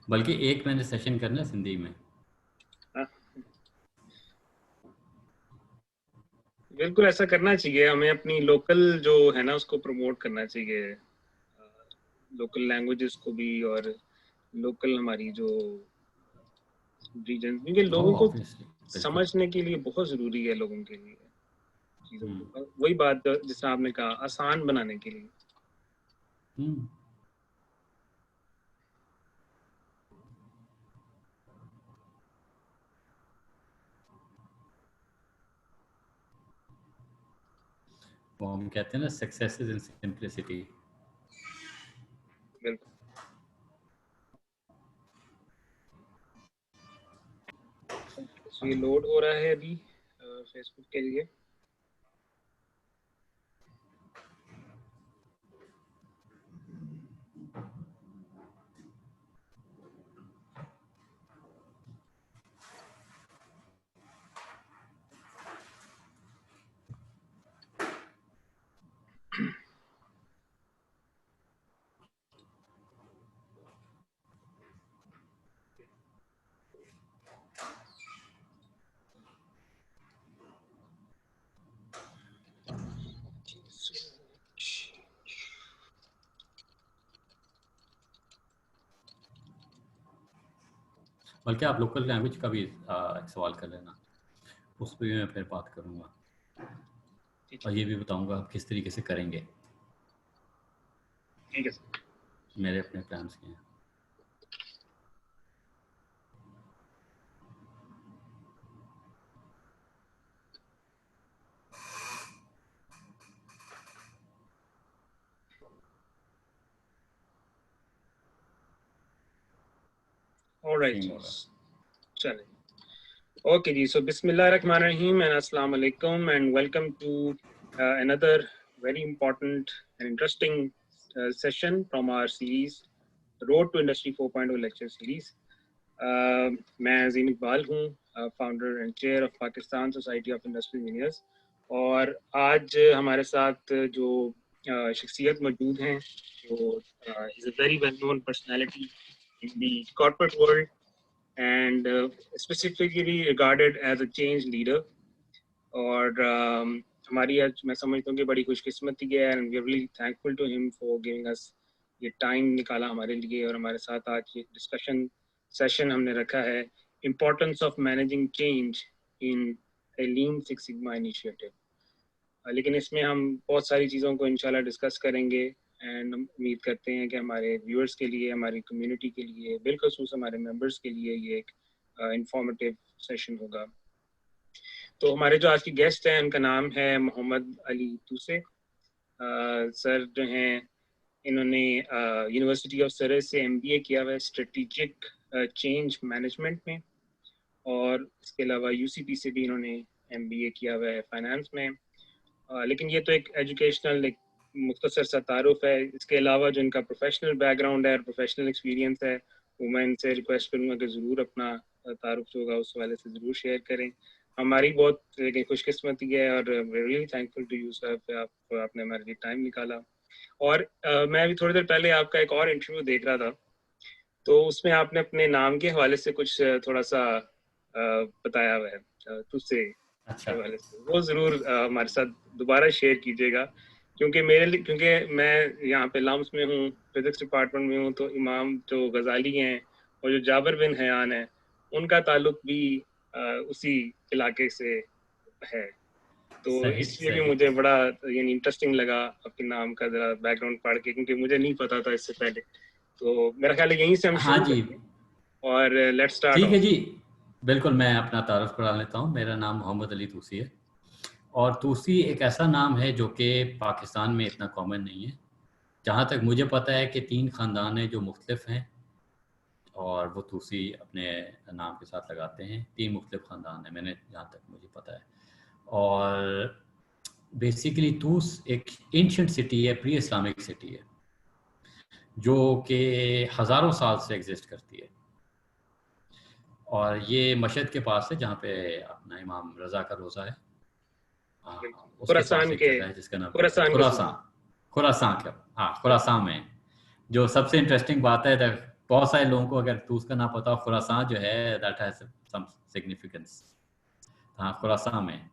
बल्कि एक मैंने सेशन करना सिंधी में। हाँ, बिल्कुल ऐसा करना चाहिए। हमें अपनी लोकल जो है ना उसको प्रमोट करना चाहिए, लोकल लैंग्वेजेस को भी, और लोकल हमारी जो रीजन, क्योंकि लोगों को ऑब्वियसली, बिल्कुल। समझने के लिए बहुत जरूरी है, लोगों के लिए चीजों को। वही बात जैसे आपने कहा, आसान बनाने के लिए। वो हम कहते हैं ना, सक्सेस इज इन सिंप्लिसिटी। बिल्कुल। तो ये लोड हो रहा है अभी फेसबुक के लिए। बल्कि आप लोकल लैंग्वेज का भी एक सवाल कर लेना, उस पर भी मैं फिर बात करूँगा, और ये भी बताऊँगा आप किस तरीके से करेंगे। ठीक है सर। मेरे अपने प्लान्स के हैं। ऑलराइट सेम जी, होगा। चलें। Okay, ji. So, Bismillahirrahmanirrahim and Assalamu alaikum, and welcome to another very important and interesting session from our series, Road to Industry 4.0 lecture series. मैं अजीम इकबाल हूँ, founder and chair of Pakistan society of industrial engineers. और आज हमारे साथ जो शख्सियत मौजूद हैं, जो is a very well known personality in the corporate world and specifically regarded as a change leader. और हमारी आज मैं समझता हूँ कि बड़ी खुशकिस्मती है, and we are really thankful to him for giving us ये टाइम निकाला हमारे लिए, और हमारे साथ आज ये डिस्कशन सेशन हमने रखा है, importance of managing change in A lean six sigma initiative. लेकिन इसमें हम बहुत सारी चीज़ों को इंशाल्लाह डिस्कस करेंगे, एंड हम उम्मीद करते हैं कि हमारे व्यूअर्स के लिए, हमारी कम्युनिटी के लिए, बिलखसूस हमारे मेंबर्स के लिए ये एक इंफॉर्मेटिव सेशन होगा। तो हमारे जो आज की गेस्ट हैं, उनका नाम है मोहम्मद अली तूसे। सर जो हैं, इन्होंने यूनिवर्सिटी ऑफ सरे से एमबीए किया हुआ है स्ट्रेटेजिक चेंज मैनेजमेंट में, और इसके अलावा यूसीपी से भी इन्होंने एमबीए किया हुआ है फाइनेंस में। लेकिन ये तो एक एजुकेशनल, एक मुख्तसर सा तारुफ है। इसके अलावा जो इनका प्रोफेशनल बैकग्राउंड है और प्रोफेशनल एक्सपीरियंस है, वो मैं इनसे रिक्वेस्ट करूँगा कि ज़रूर अपना तारुफ जो होगा उस वाले से ज़रूर शेयर करें। हमारी बहुत लेकिन खुशकिस्मती है, और really thankful to you sir, आपने हमारे लिए टाइम निकाला। और मैं अभी थोड़ी देर पहले आपका एक और इंटरव्यू देख रहा था, तो उसमें आपने अपने नाम के हवाले से कुछ थोड़ा सा बताया हुआ है, तुझसे अच्छा। हवाले से वो जरूर हमारे साथ दोबारा शेयर कीजिएगा, क्योंकि मैं यहाँ पे लम्स में हूँ, फिजिक्स डिपार्टमेंट में हूँ, तो इमाम जो गजाली हैं और जो जाबिर बिन हयान है, उनका ताल्लुक भी उसी इलाके से है। तो सही इसलिए भी सही। मुझे बड़ा यानी इंटरेस्टिंग लगा आपके नाम का जरा बैकग्राउंड पढ़ के, क्योंकि मुझे नहीं पता था इससे पहले। तो मेरा ख्याल है यहीं से हम हाँ शुरू जी, करते हैं, और लेट्स स्टार्ट ठीक है ऑफ। जी। बिल्कुल, मैं अपना तारुफ करा लेता हूँ। मेरा नाम मोहम्मद अली तूसी है, और तूसी एक ऐसा नाम है जो कि पाकिस्तान में इतना कॉमन नहीं है। जहाँ तक मुझे पता है कि 3 ख़ानदान हैं जो मुख्तलिफ हैं, और वो तूसी अपने नाम के साथ लगाते हैं। 3 मुख्तलिफ ख़ानदान हैं, मैंने जहाँ तक मुझे पता है। और बेसिकली तूस एक एंशिएंट सिटी है, प्री इस्लामिक सिटी है, जो कि हज़ारों साल से एग्जिस्ट करती है। और ये मशहद के पास है, जहाँ पे अपना इमाम रज़ा का रोज़ा है। उसके पास एक जगह है जिसका नाम खुरासान के सूबे। खुरासान। खुरासान का, हाँ, खुरासान में। जो सबसे इंटरेस्टिंग बात है, बहुत सारे लोगों को अगर तूस का ना पता हो, खुरासान जो है दैट हैज सम सिग्निफिकेंस, हाँ खुरासान में।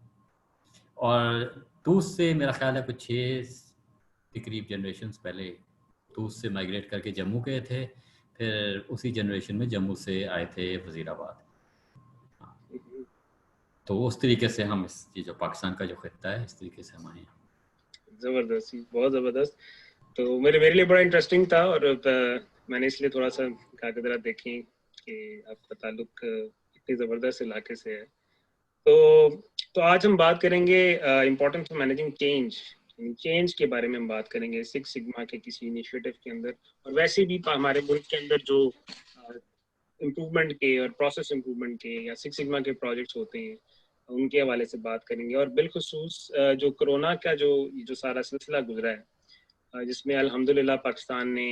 और तूस से मेरा ख्याल है कुछ 6 के करीब जनरेशन पहले तूस से माइग्रेट करके जम्मू गए थे, फिर उसी जनरेशन में जम्मू से आए थे वज़ीराबाद। तो उस तरीके से हम इस जो पाकिस्तान का जो खित्ता है, इस तरीके से हम आए हैं। जबरदस्त, बहुत जबरदस्त। तो मेरे लिए बड़ा इंटरेस्टिंग था, और मैंने इसलिए थोड़ा सा कागज़ देखी कि आपका ताल्लुक इतने ज़बरदस्त इलाके से है। तो आज हम बात करेंगे इम्पोर्टेंस ऑफ मैनेजिंग चेंज के बारे में हम बात करेंगे सिक्स सिग्मा के किसी इनिशिएटिव के अंदर, और वैसे भी हमारे मुल्क के अंदर जो इम्प्रूवमेंट के और प्रोसेस इम्प्रूवमेंट के या सिक्स सिग्मा के प्रोजेक्ट्स होते हैं, उनके हवाले से बात करेंगे। और बिलखुसूस जो कोरोना का जो सारा सिलसिला गुजरा है, जिसमें अल्हम्दुलिल्लाह पाकिस्तान ने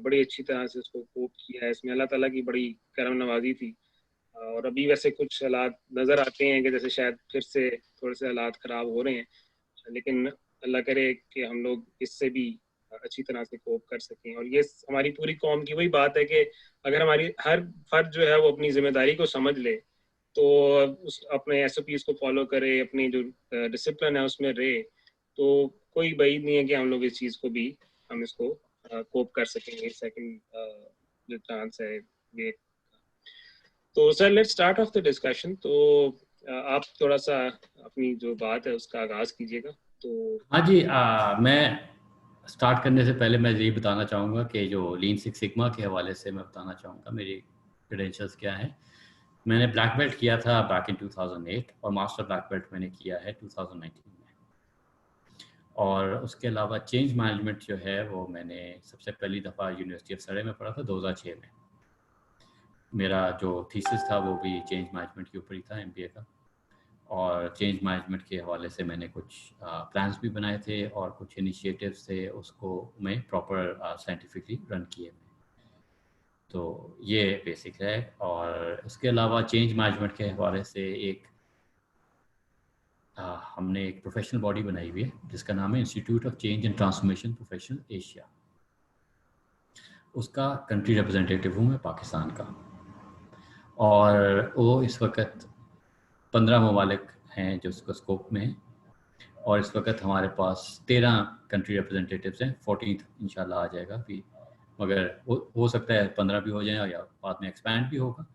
बड़ी अच्छी तरह से इसको कोप किया है, इसमें अल्लाह ताला की बड़ी करम नवाजी थी। और अभी वैसे कुछ हालात नज़र आते हैं कि जैसे शायद फिर से थोड़े से हालात ख़राब हो रहे हैं, लेकिन अल्लाह करे कि हम लोग इससे भी अच्छी तरह से कोप कर सकें। और ये हमारी पूरी कौम की वही बात है कि अगर हमारी हर फर्द जो है वो अपनी जिम्मेदारी को समझ ले, तो उस अपने SOPs को फॉलो करे, अपनी जो डिसिप्लिन है उसमें रहे, तो कोई बात नहीं है कि हम लोग इस चीज़ को भी हम इसको कोप कर सकेंगे। सेकंड जो चांस है ये। तो sir let's start of the discussion. तो आप थोड़ा सा अपनी जो बात है उसका आगाज कीजिएगा। तो हाँ जी, मैं स्टार्ट करने से पहले मैं यही बताना चाहूँगा कि जो लीन सिक्स सिग्मा के हवाले से मैं बताना चाहूँगा मेरी क्रेडेंशियल्स क्या हैं। मैंने ब्लैक बेल्ट किया था बैक इन 2008 और मास्टर ब्लैक बेल्ट मैंने किया है 2019 में। और उसके अलावा चेंज मैनेजमेंट जो है वो मैंने सबसे पहली दफ़ा यूनिवर्सिटी ऑफ सरे में पढ़ा था 2006 में। मेरा जो थीसिस था वो भी चेंज मैनेजमेंट के ऊपर ही था, MBA का। और चेंज मैनेजमेंट के हवाले से मैंने कुछ प्लान्स भी बनाए थे और कुछ इनिशिएटिव्स थे, उसको मैं प्रॉपर साइंटिफिकली रन किए। तो ये बेसिक है। और उसके अलावा चेंज मैनेजमेंट के हवाले से हमने एक प्रोफेशनल बॉडी बनाई हुई है जिसका नाम है institute of change and transformation professional Asia. उसका कंट्री रिप्रेजेंटेटिव हूँ मैं पाकिस्तान का। और वो इस वक्त 15 ममालिक हैं जो उसका स्कोप में है, और इस वक्त हमारे पास 13 कंट्री रिप्रेजेंटेटिव्स हैं। 14th इंशाल्लाह आ जाएगा भी, मगर हो सकता है 15 भी हो जाए या बाद में एक्सपैंड भी होगा।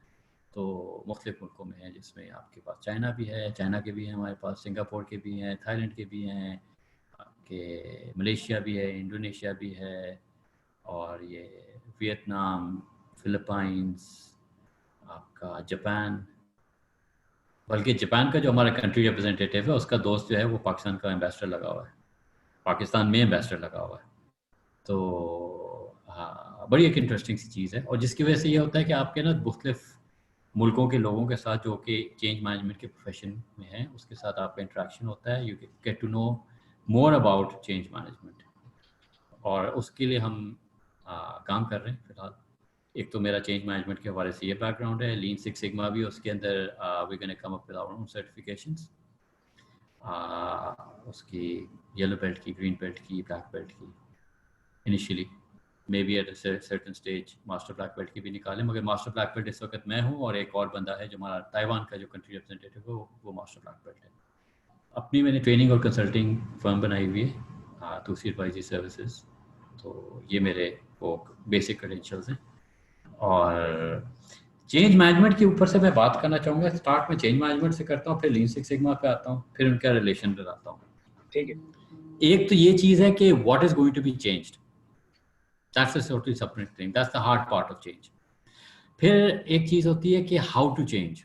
तो मुख्तलिफ मुल्कों में है, जिसमें आपके पास चाइना भी है, चाइना के भी हैं हमारे पास, सिंगापुर के भी हैं, थाईलैंड के भी हैं, आपके मलेशिया भी है, इंडोनेशिया भी है, और ये वियतनाम, फिलीपाइंस, आपका जापान। बल्कि जापान का जो हमारा कंट्री रिप्रेजेंटेटिव है उसका दोस्त जो है वो पाकिस्तान का एम्बेसडर लगा हुआ है, पाकिस्तान में एम्बेसडर लगा हुआ है। तो हाँ, बड़ी एक इंटरेस्टिंग सी चीज़ है, और जिसकी वजह से ये होता है कि आपके ना मुख्तलिफ मुल्कों के लोगों के साथ जो कि चेंज मैनेजमेंट के प्रोफेशन में हैं उसके साथ आपका इंटरेक्शन होता है। You get to know more about change management, और उसके लिए हम काम कर रहे हैं फिलहाल। एक तो मेरा चेंज मैनेजमेंट के हवाले से ये बैकग्राउंड है, लीन सिक्स सिग्मा भी उसके अंदर we can come up with our own certifications, उसकी येलो बेल्ट की, ग्रीन बेल्ट की, ब्लैक बेल्ट की, initially may be at certain stage master black belt की भी निकालें, मगर मास्टर ब्लैक बेल्ट इस वक्त मैं हूँ और एक और बंदा है जो हमारा ताइवान का जो कंट्री रिप्रेजेंटेटिव है वो मास्टर ब्लैक बेल्ट है। अपनी मैंने ट्रेनिंग और कंसल्टिंग फर्म बनाई हुई है, तूसी एडवाइजरी सर्विसेज। तो ये मेरे वो बेसिक क्रेडेंशियल्स हैं। और चेंज मैनेजमेंट के ऊपर से मैं बात करना चाहूँगा। स्टार्ट में चेंज मैनेजमेंट से करता हूँ, फिर लीन सिक्स सिग्मा पे आता हूँ, फिर उनका रिलेशन बताता हूँ। ठीक है। एक तो ये चीज़ है कि what is going to be changed, that's a totally separate thing, that's the hard part of change. फिर एक चीज़ होती है कि हाउ टू चेंज।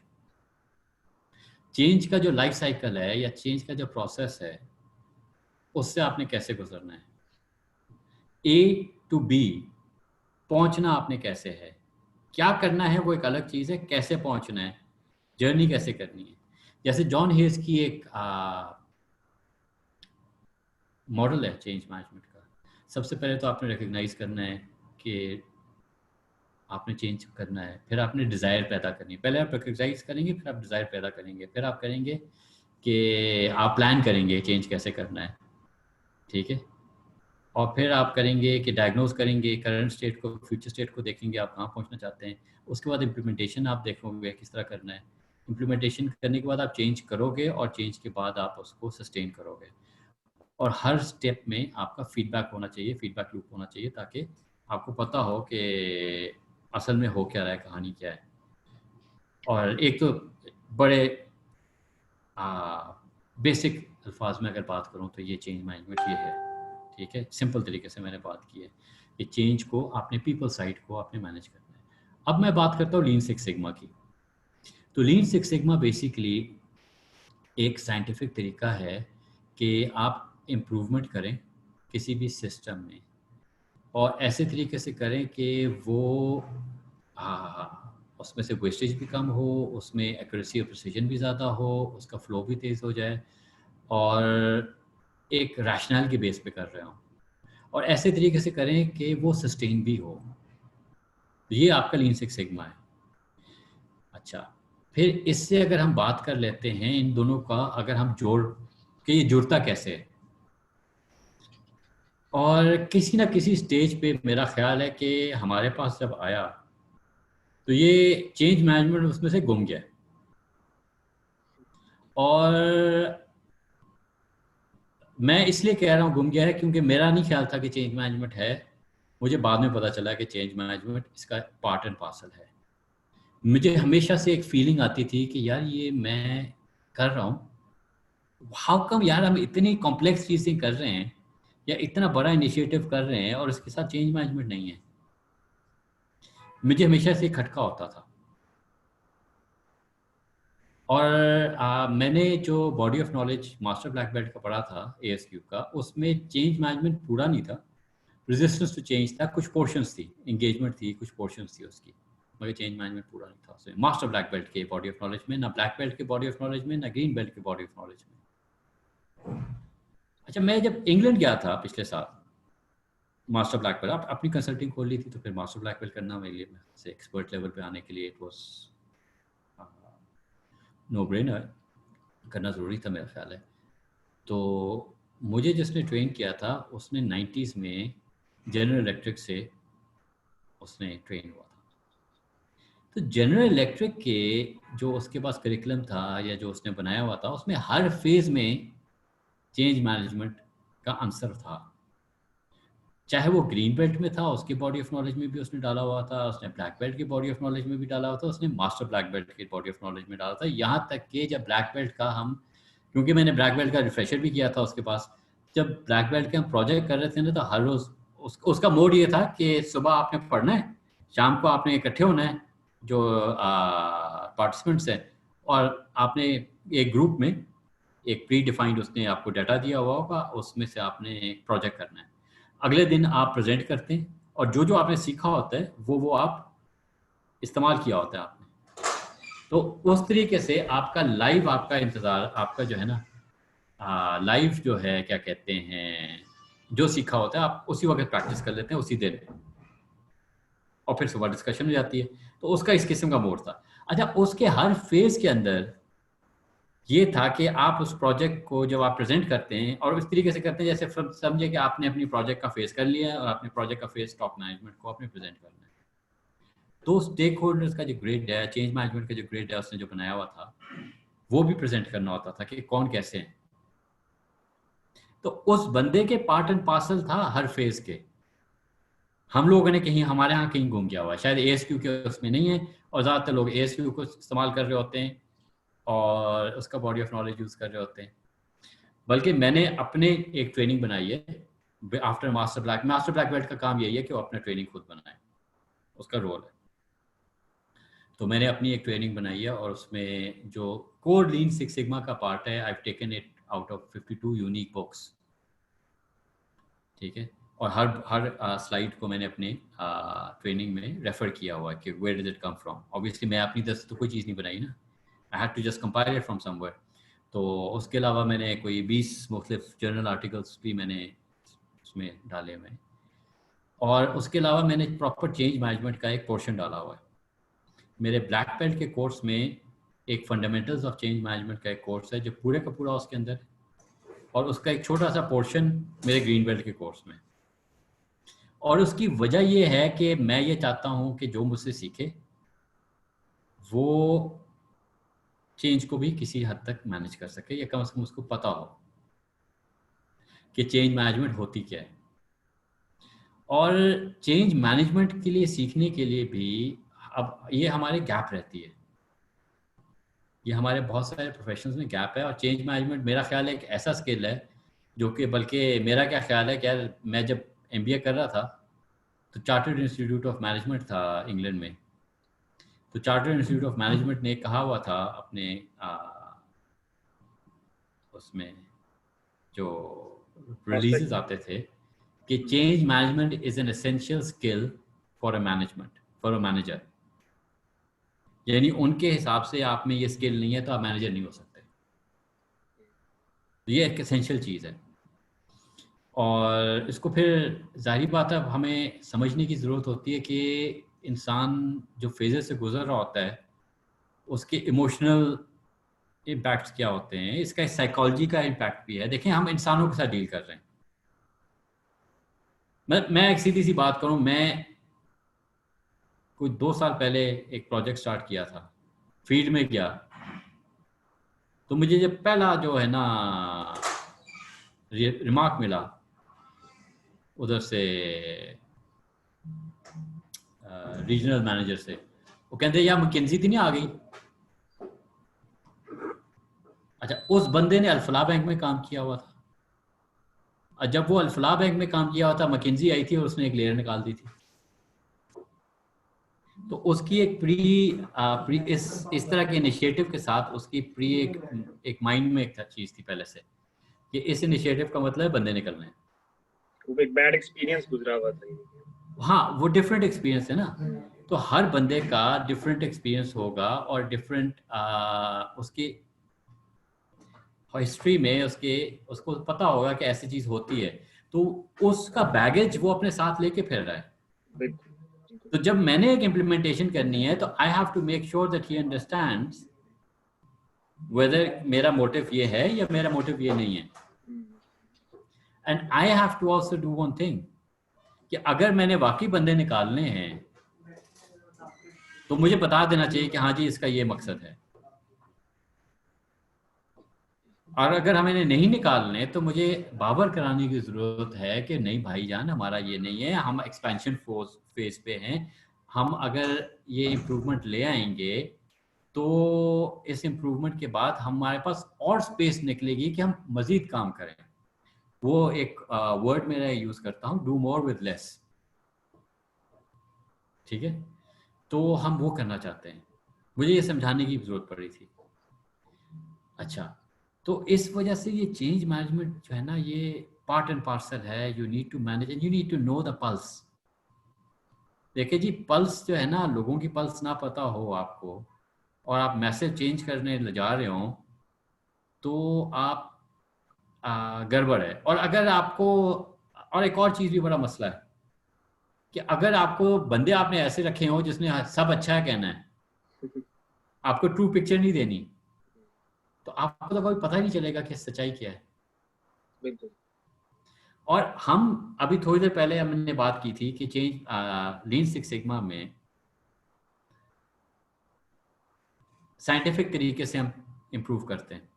चेंज का जो लाइफ साइकिल है या चेंज का जो प्रोसेस है उससे आपने कैसे गुजरना है, A to B पहुंचना आपने कैसे है, क्या करना है वो एक अलग चीज़ है, कैसे पहुंचना है, जर्नी कैसे करनी है। जैसे जॉन हेज की एक मॉडल है चेंज मैनेजमेंट का। सबसे पहले तो आपने रिकग्नाइज करना है कि आपने चेंज करना है, फिर आपने डिज़ायर पैदा करनी है। पहले आप रिकग्नाइज करेंगे, फिर आप डिज़ायर पैदा करेंगे, फिर आप करेंगे कि आप प्लान करेंगे चेंज कैसे करना है, ठीक है। और फिर आप करेंगे कि डायग्नोज करेंगे करंट स्टेट को, फ्यूचर स्टेट को देखेंगे आप कहाँ पहुँचना चाहते हैं। उसके बाद इम्प्लीमेंटेशन आप देखोगे किस तरह करना है। इम्प्लीमेंटेशन करने के बाद आप चेंज करोगे और चेंज के बाद आप उसको सस्टेन करोगे। और हर स्टेप में आपका फीडबैक होना चाहिए, फीडबैक लूप होना चाहिए, ताकि आपको पता हो कि असल में हो क्या रहा है, कहानी क्या है। और एक तो बड़े बेसिक अल्फाज में अगर बात करूँ तो ये चेंज मैनेजमेंट ये है, ठीक है। सिंपल तरीके से मैंने बात की है कि चेंज को आपने पीपल साइड को आपने मैनेज करना है। अब मैं बात करता हूँ लीन सिक्स सिग्मा की। तो लीन सिक्स सिग्मा बेसिकली एक साइंटिफिक तरीका है कि आप इम्प्रूवमेंट करें किसी भी सिस्टम में, और ऐसे तरीके से करें कि वो उसमें से वेस्टेज भी कम हो, उसमें एक्यूरेसी और प्रिसीजन भी ज़्यादा हो, उसका फ्लो भी तेज़ हो जाए, और एक रैशनल के बेस पे कर रहे हों, और ऐसे तरीके से करें कि वो सस्टेन भी हो। ये आपका लीन सिक्स सिग्मा है। अच्छा, फिर इससे अगर हम बात कर लेते हैं इन दोनों का, अगर हम जोड़ कि ये जुड़ता कैसे है, और किसी ना किसी स्टेज पे मेरा ख्याल है कि हमारे पास जब आया तो ये चेंज मैनेजमेंट उसमें से गुम गया। और मैं इसलिए कह रहा हूँ गुम गया है क्योंकि मेरा नहीं ख्याल था कि चेंज मैनेजमेंट है। मुझे बाद में पता चला कि चेंज मैनेजमेंट इसका पार्ट एंड पार्सल है। मुझे हमेशा से एक फीलिंग आती थी कि यार ये मैं कर रहा हूँ, हाउ कम यार हम इतनी कॉम्प्लेक्स चीज़ें कर रहे हैं या इतना बड़ा इनिशिएटिव कर रहे हैं और इसके साथ चेंज मैनेजमेंट नहीं है। मुझे हमेशा से खटका होता था। और मैंने जो body of knowledge master black belt का पढ़ा था ASQ का, उसमें चेंज मैनेजमेंट पूरा नहीं था, रेजिस्टेंस टू चेंज था, कुछ पोर्शंस थी, एंगेजमेंट थी, कुछ पोर्शंस थी उसकी, मगर चेंज मैनेजमेंट पूरा नहीं था उसमें मास्टर ब्लैक बेल्ट के बॉडी ऑफ नॉलेज में, ना ब्लैक बेल्ट के बॉडी ऑफ नॉलेज में, ना ग्रीन बेल्ट के बॉडी ऑफ नॉलेज में। अच्छा, मैं जब इंग्लैंड गया था पिछले साल मास्टर ब्लैक बेल्ट, अपनी कंसल्टिंग खोल ली थी, तो फिर मास्टर ब्लैक बेल्ट करना मेरे लिए से एक्सपर्ट लेवल पे आने के लिए इट वाज नो ब्रेनर, करना ज़रूरी था मेरा ख्याल है। तो मुझे जिसने ट्रेन किया था उसने 90s में जनरल इलेक्ट्रिक से उसने ट्रेन हुआ था। तो जनरल इलेक्ट्रिक के जो उसके पास करिकुलम था या जो उसने बनाया हुआ था, उसमें हर फेज़ में चेंज मैनेजमेंट का आंसर था। चाहे वो ग्रीन बेल्ट में था, उसके बॉडी ऑफ नॉलेज में भी उसने डाला हुआ था, उसने ब्लैक बेल्ट की बॉडी ऑफ नॉलेज में भी डाला हुआ था, उसने मास्टर ब्लैक बेल्ट की बॉडी ऑफ नॉलेज में डाला था। यहाँ तक कि जब ब्लैक बेल्ट का हम, क्योंकि मैंने ब्लैक बेल्ट का रिफ्रेशर भी किया था उसके पास, जब ब्लैक बेल्ट के हम प्रोजेक्ट कर रहे थे ना, तो हर रोज़ उसका मोड ये था कि सुबह आपने पढ़ना है, शाम को आपने इकट्ठे होना है जो पार्टिसिपेंट्स हैं, और आपने एक ग्रुप में एक प्री डिफाइंड उसने आपको डाटा दिया हुआ होगा, उसमें से आपने एक प्रोजेक्ट करना है। अगले दिन आप प्रेजेंट करते हैं और जो जो आपने सीखा होता है वो आप इस्तेमाल किया होता है आपने। तो उस तरीके से आपका लाइव, आपका इंतज़ार, आपका जो है ना लाइव जो है, क्या कहते हैं, जो सीखा होता है आप उसी वक्त प्रैक्टिस कर लेते हैं उसी दिन, और फिर सुबह डिस्कशन हो जाती है। तो उसका इस किस्म का मोड था। अच्छा, उसके हर फेज़ के अंदर ये था कि आप उस प्रोजेक्ट को जब आप प्रेजेंट करते हैं, और इस तरीके से करते हैं जैसे समझे कि आपने अपनी प्रोजेक्ट का फेस कर लिया है और अपने प्रोजेक्ट का फेस टॉप मैनेजमेंट को आपने प्रेजेंट करना है। तो स्टेक होल्डर्स का जो ग्रिड है, चेंज मैनेजमेंट का जो ग्रिड है उसने जो बनाया हुआ था, वो भी प्रेजेंट करना होता था कि कौन कैसे हैं। तो उस बंदे के पार्ट एंड पार्सल था हर फेज के। हम लोगों ने कहीं, हमारे यहाँ कहीं घूम गया हुआ है, शायद ASQ के उसमें नहीं है, और ज़्यादातर लोग ASQ को इस्तेमाल कर रहे होते हैं और उसका बॉडी ऑफ नॉलेज यूज़ कर रहे होते हैं। बल्कि मैंने अपने एक ट्रेनिंग बनाई है after master black. Master black belt का काम यही है कि वो अपना ट्रेनिंग खुद बनाए, उसका रोल है। तो मैंने अपनी एक ट्रेनिंग बनाई है और उसमें जो कोर लीन सिक्स सिग्मा का पार्ट है, I have taken it out of 52 unique books, ठीक है। और हर स्लाइड को मैंने अपने ट्रेनिंग में रेफर किया हुआ है कि where does it come from. Obviously मैं अपनी तरफ से तो कोई चीज़ नहीं बनाई ना, I have to just compile it from somewhere. तो उसके अलावा मैंने कोई 20 मुख्तलिफ जर्नल आर्टिकल्स भी मैंने उसमें डाले हुए हैं, और उसके अलावा मैंने प्रॉपर चेंज मैनेजमेंट का एक पोर्शन डाला हुआ है मेरे ब्लैक बेल्ट के कोर्स में। एक फंडामेंटल्स ऑफ चेंज मैनेजमेंट का एक कोर्स है जो पूरे का पूरा उसके अंदर है, और उसका एक छोटा सा पोर्शन मेरे ग्रीन बेल्ट के कोर्स में। और उसकी वजह ये है कि मैं ये चाहता हूँ कि जो मुझसे सीखे वो चेंज को भी किसी हद तक मैनेज कर सके, या कम से कम उसको पता हो कि चेंज मैनेजमेंट होती क्या है। और चेंज मैनेजमेंट के लिए सीखने के लिए भी अब ये हमारे गैप रहती है, ये हमारे बहुत सारे प्रोफेशंस में गैप है। और चेंज मैनेजमेंट मेरा ख्याल है एक ऐसा स्किल है जो कि, बल्कि मेरा क्या ख्याल है कि यार मैं जब एमबीए कर रहा था तो चार्टर्ड इंस्टीट्यूट ऑफ मैनेजमेंट था इंग्लैंड में, तो चार्टर्ड इंस्टीट्यूट ऑफ मैनेजमेंट ने कहा हुआ था अपने उसमें जो रिलीजेस आते थे कि change management is an essential skill for a management, for a manager. यानी उनके हिसाब से आप में ये स्किल नहीं है तो आप मैनेजर नहीं हो सकते। ये एक एसेंशियल चीज़ है। और इसको फिर जाहिर बात है हमें समझने की ज़रूरत होती है कि इंसान जो फेजेस से गुजर रहा होता है उसके इमोशनल इम्पैक्ट्स क्या होते हैं, इसका साइकोलॉजी का इम्पैक्ट भी है। देखें, हम इंसानों के साथ डील कर रहे हैं। मैं एक सीधी सी बात करूं, मैं कोई 2 साल पहले एक प्रोजेक्ट स्टार्ट किया था, फील्ड में गया, तो मुझे जब पहला जो है ना रिमार्क मिला उधर से रीजनल मैनेजर से, वो कहते यार मैकेंजी थी नहीं आ गई। अच्छा, उस बंदे ने अल्फला बैंक में काम किया हुआ था, और जब वो अल्फला बैंक में काम किया हुआ था मैकेंजी आई थी और उसने एक लेयर निकाल दी थी। तो उसकी एक प्री इस तरह के इनिशिएटिव के साथ उसकी प्री एक माइंड में एक चीज़ थी पहले से कि इस इनिशिएटिव का मतलब बंदे निकलने हैं। वो एक बैड एक्सपीरियंस गुजरा हुआ था। हाँ, वो डिफरेंट एक्सपीरियंस है ना, तो हर बंदे का डिफरेंट एक्सपीरियंस होगा और डिफरेंट उसकी हिस्ट्री में उसको पता होगा कि ऐसी चीज़ होती है, तो उसका बैगेज वो अपने साथ लेके फिर रहा है। तो जब मैंने एक इम्प्लीमेंटेशन करनी है तो I have to make sure that he understands whether मेरा मोटिव ये है या मेरा मोटिव ये नहीं है। And I have to also do one thing कि अगर मैंने वाकई बंदे निकालने हैं तो मुझे बता देना चाहिए कि हाँ जी इसका ये मकसद है, और अगर हमें नहीं निकालने तो मुझे बावर कराने की ज़रूरत है कि नहीं भाईजान हमारा ये नहीं है, हम एक्सपेंशन फेज पे हैं, हम अगर ये इम्प्रूवमेंट ले आएंगे तो इस इम्प्रूवमेंट के बाद हमारे पास और स्पेस निकलेगी कि हम मज़ीद काम करें। वो एक वर्ड मेरा यूज़ करता हूँ, डू मोर विद लेस। ठीक है, तो हम वो करना चाहते हैं, मुझे ये समझाने की ज़रूरत पड़ रही थी। अच्छा, तो इस वजह से ये चेंज मैनेजमेंट जो है ना ये पार्ट एंड पार्सल है। You need to manage and you need to know the pulse. देखिए जी, पल्स जो है ना, लोगों की पल्स ना पता हो आपको और आप मैसेज चेंज करने ले जा रहे हो तो आप गड़बड़ है। और अगर आपको, और एक और चीज़ भी बड़ा मसला है कि अगर आपको बंदे आपने ऐसे रखे हो जिसने सब अच्छा है कहना है, आपको ट्रू पिक्चर नहीं देनी, तो आपको तो कोई पता नहीं चलेगा कि सच्चाई क्या है। बिल्कुल। और हम अभी थोड़ी देर पहले हमने बात की थी कि चेंज लीन सिक्स सिग्मा में साइंटिफिक तरीके से हम इम्प्रूव करते हैं।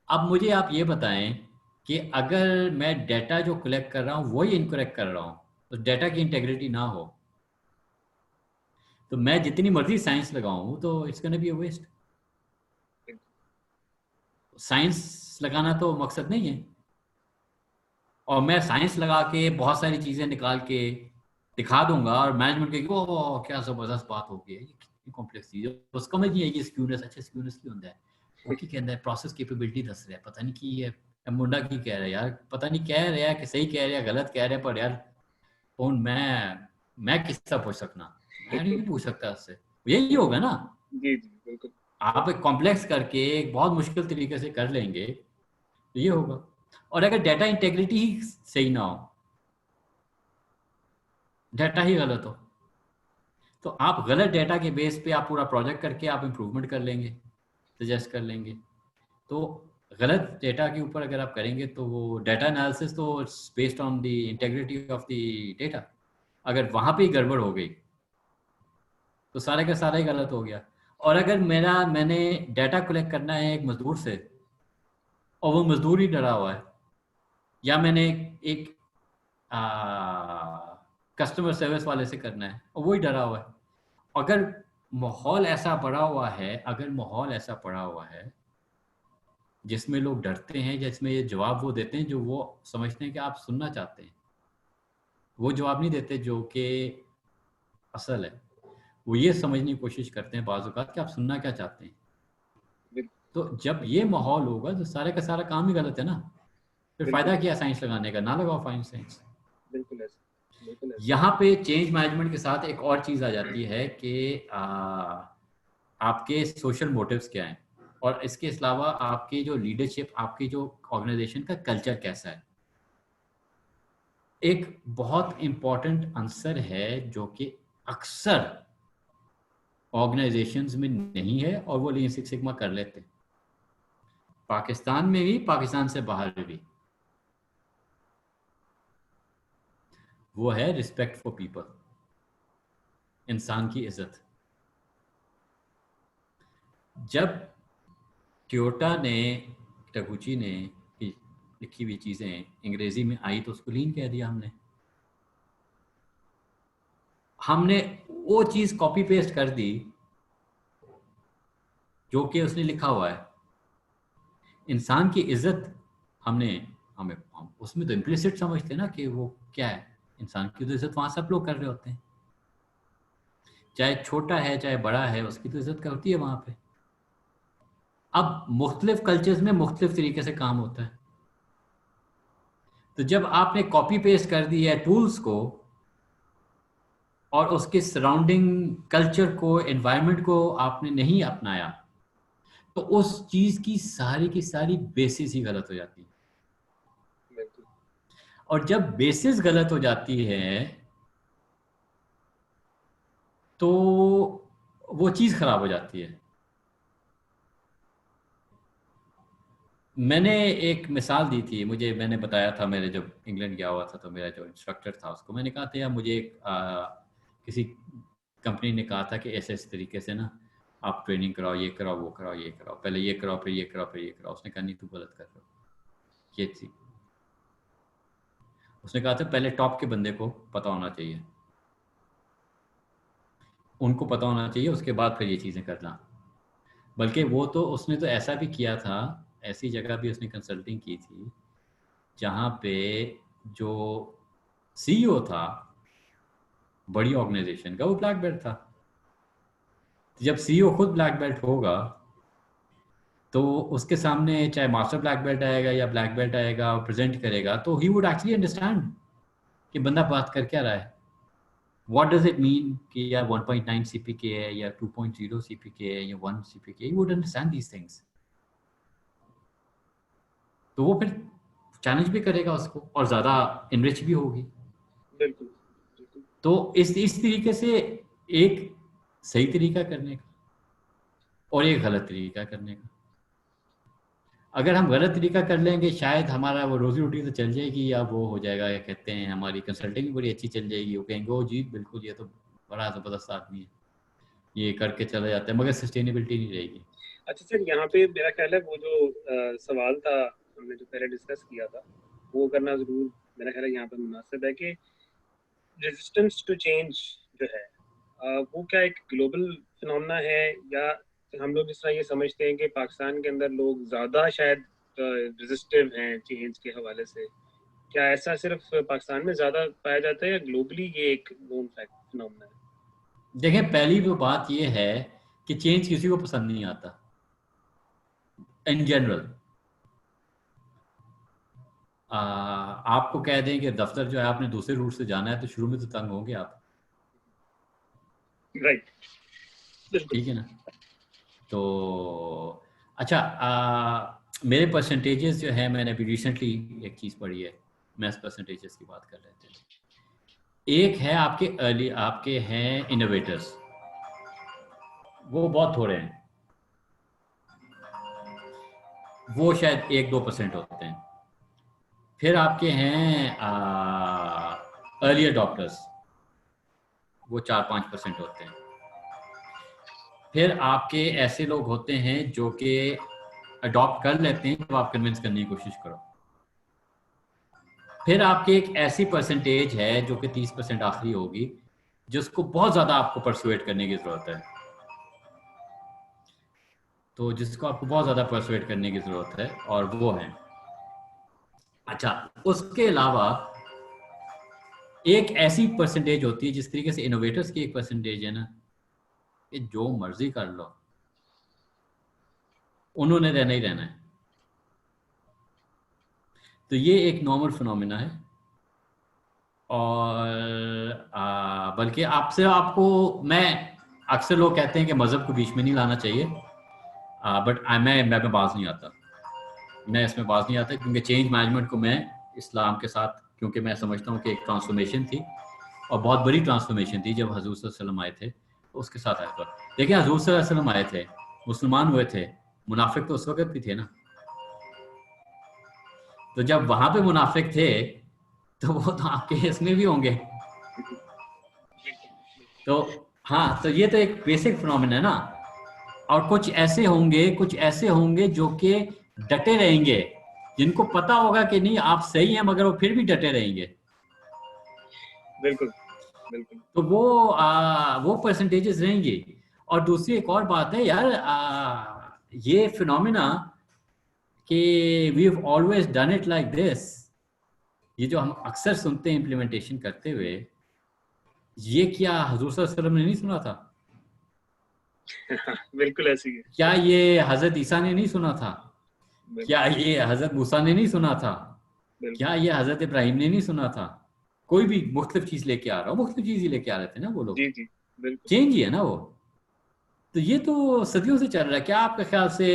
अब मुझे आप ये बताएं कि अगर मैं डेटा जो कलेक्ट कर रहा हूँ वही इनकरेक्ट कर रहा हूँ, तो डेटा की इंटेग्रिटी ना हो, तो मैं जितनी मर्जी साइंस लगाऊं तो it's gonna be a waste. Science लगाना तो मकसद नहीं है, और मैं साइंस लगा के बहुत सारी चीज़ें निकाल के दिखा दूंगा और मैनेजमेंट के ओ क्या ज़बरदस्त बात हो गई है, ये कितनी कॉम्प्लेक्स चीज़ है, उसको में नहीं है ये स्क्यूनेस। अच्छा, स्क्यूनेस की होता है वो की कहता है प्रोसेस कैपेबिलिटी दस रहा है, पता नहीं की है मुंडा की कह रहा है यार, पता नहीं कह रहा है कि सही कह रहा है गलत कह रहा है, पर यार कौन मैं किससे पूछ सकना, मैं नहीं पूछ सकता उससे, यही होगा ना। जी जी बिल्कुल। आप एक कॉम्प्लेक्स करके एक बहुत मुश्किल तरीके से कर लेंगे तो ये होगा। और अगर डाटा इंटेग्रिटी ही सही ना हो, डाटा ही गलत हो, तो आप गलत डाटा के बेस पे आप पूरा प्रोजेक्ट करके आप इम्प्रूवमेंट कर लेंगे, सजेस्ट कर लेंगे, तो गलत डेटा के ऊपर अगर आप करेंगे तो वो डेटा एनालिसिस तो based on the integrity of the data, अगर वहाँ पे ही गड़बड़ हो गई तो सारे का सारा ही गलत हो गया। और अगर मैंने डाटा कलेक्ट करना है एक मजदूर से और वो मजदूर ही डरा हुआ है, या मैंने एक कस्टमर सर्विस वाले से करना है और वो ही डरा हुआ है, अगर माहौल ऐसा पड़ा हुआ है जिसमें लोग डरते हैं, जिसमें ये जवाब वो देते हैं जो वो समझते हैं कि आप सुनना चाहते हैं, वो जवाब नहीं देते जो कि असल है, वो ये समझने की कोशिश करते हैं बाज़ औक़ात कि आप सुनना क्या चाहते हैं। तो जब ये माहौल होगा तो सारे का सारा काम ही गलत है ना, फिर फ़ायदा क्या साइंस लगाने का, ना लगाओ साइंस। बिल्कुल ऐसा। यहाँ पे चेंज मैनेजमेंट के साथ एक और चीज़ आ जाती है कि आपके सोशल मोटिव्स क्या हैं, और इसके अलावा आपकी जो लीडरशिप, आपकी जो ऑर्गेनाइजेशन का कल्चर कैसा है। एक बहुत इम्पॉर्टेंट आंसर है जो कि अक्सर ऑर्गेनाइजेशंस में नहीं है और वो लीन सिक्स सिग्मा कर लेते हैं, पाकिस्तान में भी, पाकिस्तान से बाहर भी। वो है रिस्पेक्ट फॉर पीपल, इंसान की इज्जत। जब टोयोटा ने, टगुची ने लिखी हुई चीज़ें अंग्रेजी में आई तो उसको लीन कह दिया हमने वो चीज़ कॉपी पेस्ट कर दी जो कि उसने लिखा हुआ है। इंसान की इज्जत हम उसमें तो इम्प्लिसिट समझते हैं ना कि वो क्या है, इंसान की तो इज्जत वहाँ सब लोग कर रहे होते हैं, चाहे छोटा है चाहे बड़ा है, उसकी तो इज्जत होती है वहाँ पे। अब मुख्तलिफ कल्चर्स में मुख्तलिफ तरीके से काम होता है, तो जब आपने कॉपी पेस्ट कर दी है टूल्स को और उसके सराउंडिंग कल्चर को, एनवायरनमेंट को आपने नहीं अपनाया, तो उस चीज़ की सारी बेसिस ही गलत हो जाती है। और जब बेसिस गलत हो जाती है तो वो चीज़ खराब हो जाती है। मैंने एक मिसाल दी थी, मैंने बताया था, मेरे जब इंग्लैंड गया हुआ था तो मेरा जो इंस्ट्रक्टर था उसको मैंने कहा था यार मुझे किसी कंपनी ने कहा था कि ऐसे तरीके से ना आप ट्रेनिंग कराओ, ये कराओ, वो कराओ, ये कराओ, पहले ये कराओ, फिर ये कराओ, फिर ये कराओ। उसने कहा नहीं, तू गलत कर रहे हो, ये थी। उसने कहा था पहले टॉप के बंदे को पता होना चाहिए, उनको पता होना चाहिए, उसके बाद फिर ये चीज़ें करना। बल्कि वो तो उसने तो ऐसा भी किया था, ऐसी जगह भी उसने कंसल्टिंग की थी जहाँ पे जो सीईओ था बड़ी ऑर्गेनाइजेशन का, वो ब्लैक बेल्ट था। जब सीईओ खुद ब्लैक बेल्ट होगा तो उसके सामने चाहे मास्टर ब्लैक बेल्ट आएगा या ब्लैक बेल्ट आएगा और प्रेजेंट करेगा, तो ही वुड एक्चुअली अंडरस्टैंड कि बंदा बात कर क्या रहा है, व्हाट डज इट मीन कि या 1.9 सीपीके है या 2.0 सीपीके है या 1 CPK, he would understand these things. तो वो फिर चैलेंज भी करेगा उसको और ज़्यादा इनरिच भी होगी। बिल्कुल। तो इस तरीके से एक सही तरीका करने का और एक गलत तरीका करने का। अगर हम गलत तरीका कर लेंगे शायद हमारा वो रोजी रोटी तो चल जाएगी, या वो हो जाएगा, या कहते हैं हमारी कंसल्टिंग भी बड़ी अच्छी चल जाएगी, वो कहेंगे ओ जी बिल्कुल ये तो बड़ा ज़बरदस्त आदमी है, ये करके चला जाता है, मगर सस्टेनेबिलिटी नहीं रहेगी। अच्छा सर, यहाँ पे मेरा ख्याल है वो जो सवाल था हमने जो पहले डिस्कस किया था वो करना ज़रूर मेरा ख्याल है यहाँ पे मुनासिब है कि रेजिस्टेंस टू चेंज जो है वो क्या एक ग्लोबल फिनोमेना है, या हम लोग जिस तरह ये समझते हैं कि पाकिस्तान के अंदर लोग ज़्यादा शायद रेजिस्टिव हैं चेंज के हवाले से, क्या ऐसा सिर्फ पाकिस्तान में ज़्यादा पाया जाता है या ग्लोबली ये एक नोन फैक्ट फिनोमेना है? देखें, पहली वो बात ये है कि चेंज किसी को पसंद नहीं आता इन जनरल। आपको कह दें कि दफ्तर जो है आपने दूसरे रूट से जाना है तो शुरू में तो तंग होंगे आप, राइट। ठीक है ना। तो अच्छा, मेरे परसेंटेजेस जो है, मैंने अभी रिसेंटली एक चीज़ पढ़ी है, मैथ्स परसेंटेजेस की बात कर रहे थे। एक है आपके हैं इनोवेटर्स, वो बहुत थोड़े हैं। वो शायद 1-2% होते हैं। फिर आपके हैं अर्ली अडॉप्टर्स, वो 4-5% होते हैं। फिर आपके ऐसे लोग होते हैं जो कि अडॉप्ट कर लेते हैं जब आप कन्विंस करने की कोशिश करो। फिर आपके एक ऐसी परसेंटेज है जो कि 30% आखिरी होगी, जिसको बहुत ज़्यादा आपको परसुएट करने की ज़रूरत है। तो जिसको आपको बहुत ज़्यादा परसुएट करने की ज़रूरत है, और वो है। अच्छा, उसके अलावा एक ऐसी परसेंटेज होती है, जिस तरीके से इनोवेटर्स की एक परसेंटेज है ना, कि जो मर्जी कर लो, उन्होंने रहना ही रहना है। तो ये एक नॉर्मल फिनोमिना है। और बल्कि आपको मैं, अक्सर लोग कहते हैं कि मज़हब को बीच में नहीं लाना चाहिए, बट मैं बाज नहीं आता, मैं इसमें बाज नहीं आता, क्योंकि चेंज मैनेजमेंट को मैं इस्लाम के साथ, क्योंकि मैं समझता हूँ कि एक ट्रांसफॉर्मेशन थी और बहुत बड़ी ट्रांसफॉर्मेशन थी जब हजूर सल्लल्लाहु अलैहि वसल्लम आए थे, तो उसके साथ आया था। देखिए, हजूर सल्लल्लाहु अलैहि वसल्लम आए थे, मुसलमान हुए थे, मुनाफिक तो उस वक्त भी थे ना। तो जब वहां पे मुनाफिक थे, तो वो तो आपके इसमें भी होंगे। तो हाँ, तो ये तो एक बेसिक फिनोमेना है ना। और कुछ ऐसे होंगे जो कि डटे रहेंगे, जिनको पता होगा कि नहीं आप सही हैं, मगर वो फिर भी डटे रहेंगे। बिल्कुल बिल्कुल। तो वो परसेंटेजेस रहेंगी। और दूसरी एक और बात है यार, ये फिनोमेना कि we have always done it like this, ये जो हम अक्सर सुनते हैं इम्प्लीमेंटेशन करते हुए, ये क्या हजूर सल्लल्लाहु अलैहि वसल्लम ने नहीं सुना था? बिल्कुल ऐसी है। क्या ये हजरत ईसा ने नहीं सुना था? क्या बिल्कुल ये हजरत मूसा ने नहीं सुना था? बिल्कुल। क्या ये हजरत इब्राहिम ने नहीं सुना था? कोई भी मुख्तलिफ चीज लेके आ रहा हो, मुख्तलिफ चीज ही लेके आ रहे थे ना वो लोग। जी जी बिल्कुल। चेंज ही है ना वो। तो ये तो सदियों से चल रहा है। क्या आपके ख्याल से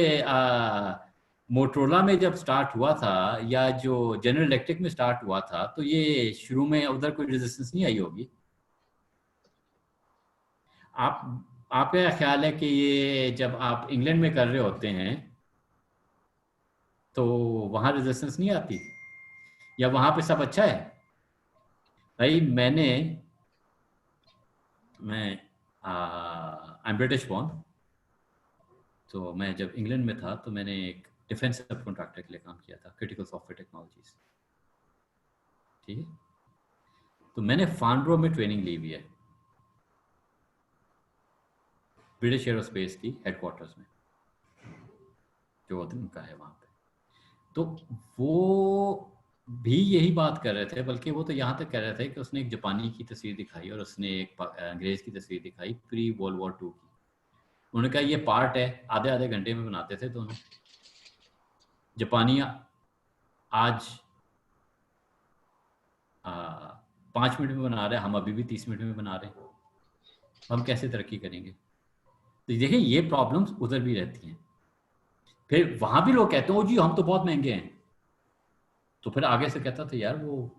मोटरोला में जब स्टार्ट हुआ था, या जो जनरल इलेक्ट्रिक में स्टार्ट हुआ था, तो ये शुरू में उधर कोई रेजिस्टेंस नहीं आई होगी? आप आपका क्या ख्याल है कि ये जब आप इंग्लैंड में कर रहे होते हैं, तो वहाँ रेजिस्टेंस नहीं आती, या वहाँ पे सब अच्छा है? भाई मैं आई एम ब्रिटिश बॉर्न। तो मैं जब इंग्लैंड में था, तो मैंने एक डिफेंस सब कॉन्ट्रैक्टर के लिए काम किया था, क्रिटिकल सॉफ्टवेयर टेक्नोलॉजीज। ठीक है। तो मैंने फार्नब्रो में ट्रेनिंग ली हुई है, ब्रिटिश एरोस्पेस की हेडक्वार्टर्स में, जो उनका है वहाँ पे। तो वो भी यही बात कर रहे थे, बल्कि वो तो यहाँ तक कह रहे थे कि उसने एक जापानी की तस्वीर दिखाई और उसने एक अंग्रेज की तस्वीर दिखाई प्री वर्ल्ड वॉर 2 की। उन्होंने कहा ये पार्ट है, आधे आधे घंटे में बनाते थे दोनों। जापानी आज 5 मिनट में बना रहे हैं, हम अभी भी 30 मिनट में बना रहे हैं। हम कैसे तरक्की करेंगे? तो देखिए, ये प्रॉब्लम्स उधर भी रहती हैं। फिर वहां भी लोग कहते हैं ओ जी हम तो बहुत महंगे हैं। तो फिर आगे से कहता था यार, वो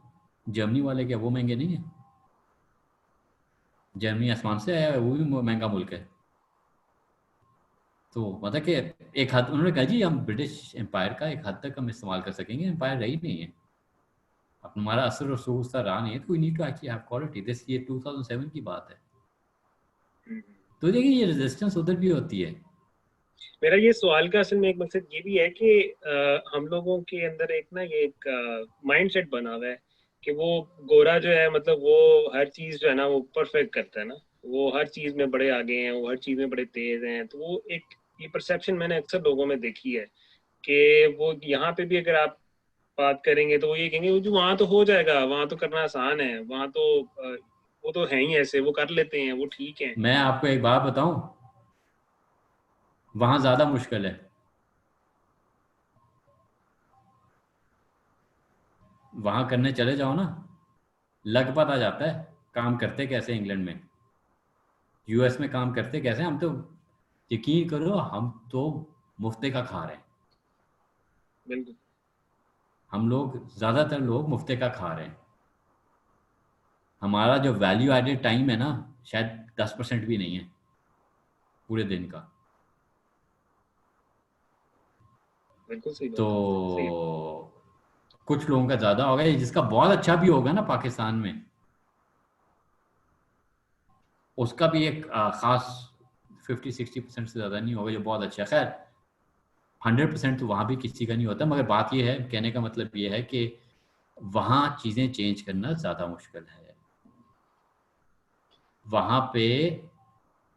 जर्मनी वाले क्या वो महंगे नहीं है? जर्मनी आसमान से आया है, वो भी महंगा मुल्क है। तो मतलब कि एक हद, उन्होंने कहा जी हम ब्रिटिश एम्पायर का एक हद तक हम इस्तेमाल कर सकेंगे, एम्पायर रही नहीं है, अब हमारा असर और सूर उसका रहा नहीं है, तो we need to actually have quality this. ये 2007 की बात है। हम्म। तो देखिए, ये रेजिस्टेंस उधर भी होती है। मेरा ये सवाल का असल में एक मकसद ये भी है कि हम लोगों के अंदर एक ना ये एक माइंड सेट बना हुआ है कि वो गोरा जो है, मतलब वो हर चीज जो है ना वो परफेक्ट करता है ना, वो हर चीज में बड़े आगे हैं, वो हर चीज में बड़े तेज हैं। तो वो एक ये परसेप्शन मैंने अक्सर लोगों में देखी है कि वो यहाँ पे भी अगर आप बात करेंगे तो वो ये कहेंगे वो जो वहां तो हो जाएगा, वहां तो करना आसान है, वहां तो वो तो है ही ऐसे, वो कर लेते हैं, वो ठीक है। मैं आपको एक बात बताऊं, वहां ज्यादा मुश्किल है। वहां करने चले जाओ ना, लग पता जाता है काम करते कैसे इंग्लैंड में, यूएस में काम करते कैसे। हम तो, यकीन करो, हम तो मुफ्ते का खा रहे हैं। बिल्कुल। हम लोग, ज्यादातर लोग मुफ्ते का खा रहे हैं। हमारा जो वैल्यू एडेड टाइम है ना, शायद 10% भी नहीं है पूरे दिन का। बिल्कुल सही तो बात है। कुछ लोगों का ज़्यादा होगा, जिसका बहुत अच्छा भी होगा ना पाकिस्तान में, उसका भी एक ख़ास 50-60% से ज़्यादा नहीं होगा जो बहुत अच्छा है। खैर 100% तो वहाँ भी किसी का नहीं होता, मगर बात ये है, कहने का मतलब ये है कि वहाँ चीज़ें चेंज करना ज़्यादा मुश्किल है। वहाँ पे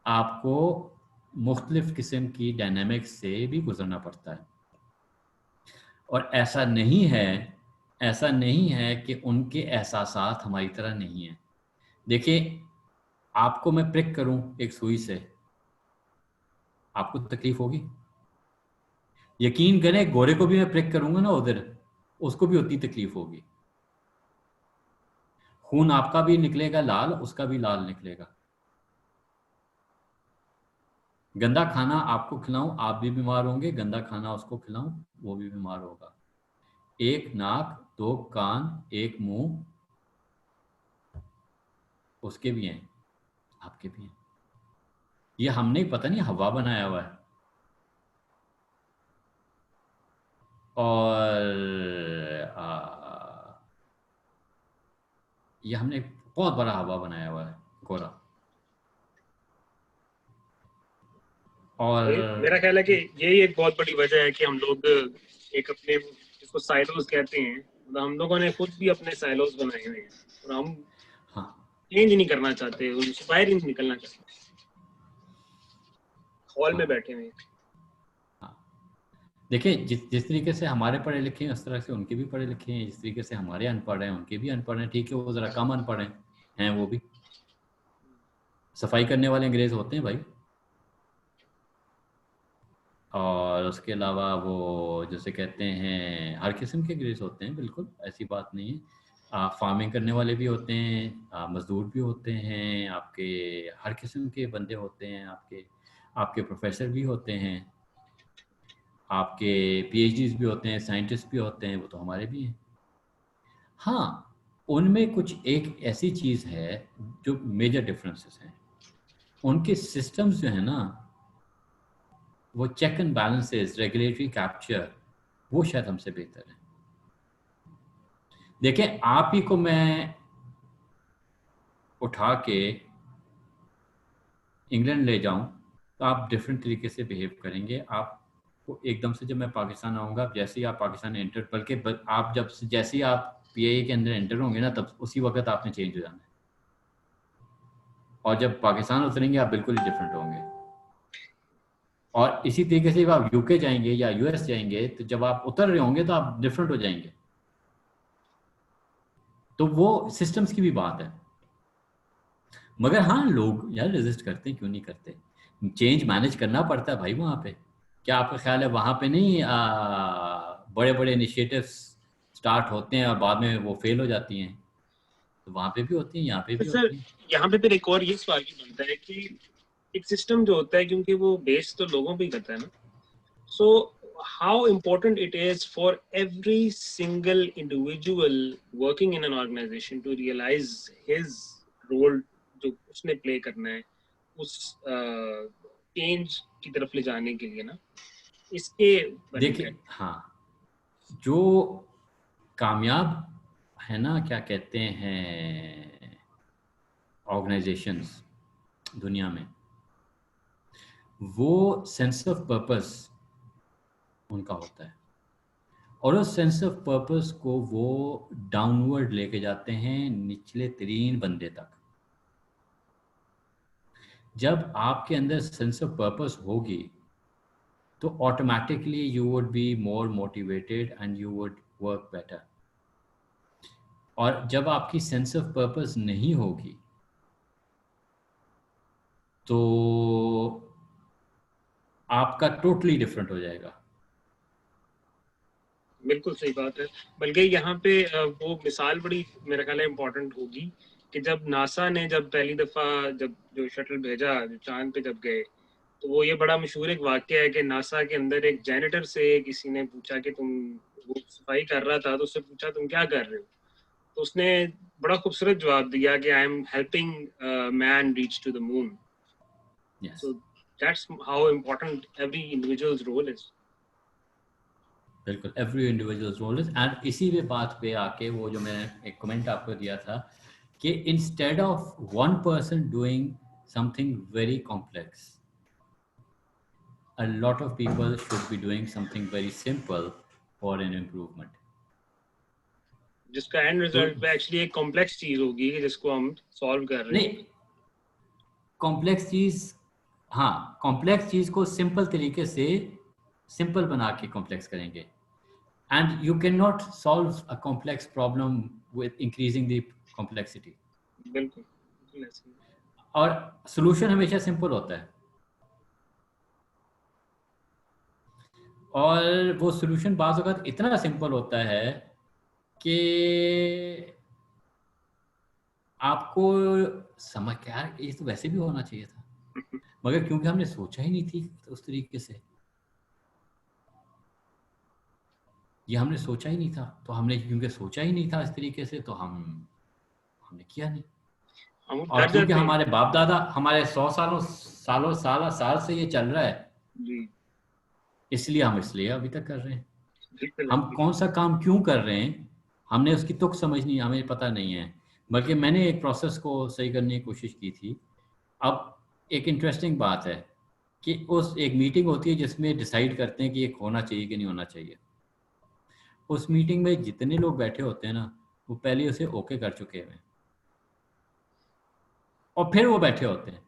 आपको मुख्तलिफ़ किस्म की डायनामिक्स से भी गुजरना पड़ता है, और ऐसा नहीं है कि उनके एहसासात हमारी तरह नहीं हैं। देखिए, आपको मैं प्रिक करूं एक सुई से, आपको तकलीफ होगी? यकीन करें, गोरे को भी मैं प्रिक करूंगा ना उधर, उसको भी उतनी तकलीफ होगी। खून आपका भी निकलेगा लाल, उसका भी लाल निकलेगा। गंदा खाना आपको खिलाऊं, आप भी बीमार होंगे, गंदा खाना उसको खिलाऊं, वो भी बीमार होगा। एक नाक, दो कान, एक मुंह, उसके भी हैं, आपके भी हैं। ये हमने पता नहीं हवा बनाया हुआ है, और ये हमने बहुत बड़ा हवा बनाया हुआ है गोरा। मेरा और ख्याल है कि यही एक बहुत बड़ी वजह है कि हम लोग एक अपने, जिसको साइलोस कहते हैं, मतलब हम लोगों ने खुद भी अपने साइलोस बनाए हुए हैं, और हम हाँ चेंज नहीं करना चाहते, उनसे बाहर ही नहीं निकलना चाहते, हॉल हाँ में बैठे हुए हैं। हाँ, देखिए, जिस जिस तरीके से हमारे पढ़े लिखे हैं उस तरह से उनके भी पढ़े लिखे हैं, जिस तरीके से हमारे अनपढ़ हैं उनके भी अनपढ़ हैं। ठीक है, वो ज़रा कम अनपढ़ हैं वो भी। सफाई करने वाले अंग्रेज़ होते हैं भाई, और उसके अलावा वो जैसे कहते हैं हर किस्म के अंग्रेज़ होते हैं, बिल्कुल ऐसी बात नहीं है। फार्मिंग करने वाले भी होते हैं, मज़दूर भी होते हैं, आपके हर किस्म के बंदे होते हैं, आपके आपके प्रोफेसर भी होते हैं, आपके पीएचडीज भी होते हैं, साइंटिस्ट भी होते हैं, वो तो हमारे भी हैं। हाँ, उनमें कुछ एक ऐसी चीज़ है जो मेजर डिफरेंसेस हैं। उनके सिस्टम्स जो है ना, वो check and balances, regulatory capture, वो शायद हमसे बेहतर है। देखें, आप ही को मैं उठा के इंग्लैंड ले जाऊं तो आप डिफरेंट तरीके से बिहेव करेंगे। आपको एकदम से, जब मैं पाकिस्तान आऊँगा, जैसे ही आप पाकिस्तान एंटर, बल्कि आप जैसे ही आप पीआईए के अंदर एंटर होंगे ना, तब उसी वक्त आपने चेंज हो जाना है, और जब पाकिस्तान उतरेंगे आप बिल्कुल ही डिफरेंट होंगे। और इसी तरीके से जब आप यूके जाएंगे या यूएस जाएंगे, तो जब आप उतर रहे होंगे तो आप डिफरेंट हो जाएंगे। तो वो सिस्टम्स की भी बात है। मगर हाँ, लोग यार रेजिस्ट करते हैं, क्यों नहीं करते? चेंज मैनेज करना पड़ता है भाई वहाँ पे। क्या आपका ख्याल है वहाँ पे नहीं बड़े बड़े इनिशिएटिव्स स्टार्ट होते हैं और बाद में वो फेल हो जाती हैं? तो वहाँ पे भी होती हैं, यहाँ पे तो भी सर, होती हैं। यहाँ पे फिर एक और ये सवाल भी बनता है कि एक सिस्टम जो होता है, क्योंकि वो बेस तो लोगों पे ही करता है ना, so how important it is for every single individual working in an organization to realize his role जो उसने प्ले करना है उस चेंज की तरफ ले जाने के लिए ना, इसके बारे में क्या? देखिए, हाँ, जो कामयाब है ना, क्या कहते हैं, ऑर्गेनाइजेशंस दुनिया में, वो सेंस ऑफ पर्पस उनका होता है, और उस सेंस ऑफ पर्पस को वो डाउनवर्ड लेके जाते हैं निचले तरीन बंदे तक। जब आपके अंदर सेंस ऑफ पर्पस होगी तो automatically you would be more motivated and you would work better. और जब आपकी सेंस ऑफ पर्पस नहीं होगी तो आपका टोटली डिफरेंट हो जाएगा। बिल्कुल सही बात है। बल्कि यहाँ पे वो मिसाल बड़ी मेरा ख्याल है इम्पोर्टेंट होगी कि जब नासा ने जब पहली दफा जब जो शटल भेजा, जो चांद पे जब गए, तो वो ये बड़ा मशहूर एक वाक्य है कि नासा के अंदर एक जैनिटर से किसी ने पूछा कि तुम, वो सफाई कर रहा था तो उससे पूछा तुम क्या कर रहे हो, तो उसने बड़ा खूबसूरत जवाब दिया कि I am helping man reach to the moon. Yes, so that's how important every individuals role is. बिल्कुल, every individual role is, and इसी पे बात पे आके वो जो मैंने एक कमेंट आपको दिया था कि instead of one person doing something very complex, a lot of people should be doing something very simple for an improvement. जिसका एंड तो रिजल्ट पे एक्चुअली एक कॉम्प्लेक्स चीज होगी जिसको हम सॉल्व कर रहे नहीं, हैं। कॉम्प्लेक्स चीज, हाँ, कॉम्प्लेक्स चीज को सिंपल तरीके से सिंपल बना के कॉम्प्लेक्स करेंगे, and you can not solve a complex problem with increasing the complexity. बिल्कुल बिल्कुल ऐसे ही। और सॉल्यूशन हमेशा सिंपल होता है, और वो सॉल्यूशन बाज़ वक़्त इतना सिंपल होता है कि आपको समझ के, यार ये तो वैसे भी होना चाहिए था, मगर क्योंकि हमने सोचा ही नहीं थी उस तरीके से, ये हमने सोचा ही नहीं था, तो हमने क्योंकि सोचा ही नहीं था इस तरीके से, तो हमने किया नहीं। हम और डर क्योंकि जाते हैं। हमारे बाप दादा, हमारे 100 साल से ये चल रहा है, जी इसलिए अभी तक कर रहे हैं। बिल्कुल हम ऐसे ही। कौन सा काम क्यों कर रहे हैं, हमने उसकी तुक समझ नहीं, हमें पता नहीं है, बल्कि मैंने एक प्रोसेस को सही करने की कोशिश की थी। अब एक इंटरेस्टिंग बात है कि उस एक मीटिंग होती है जिसमें डिसाइड करते हैं कि ये होना चाहिए कि नहीं होना चाहिए। उस मीटिंग में जितने लोग बैठे होते हैं ना, वो पहले उसे ओके कर चुके हैं, और फिर वो बैठे होते हैं,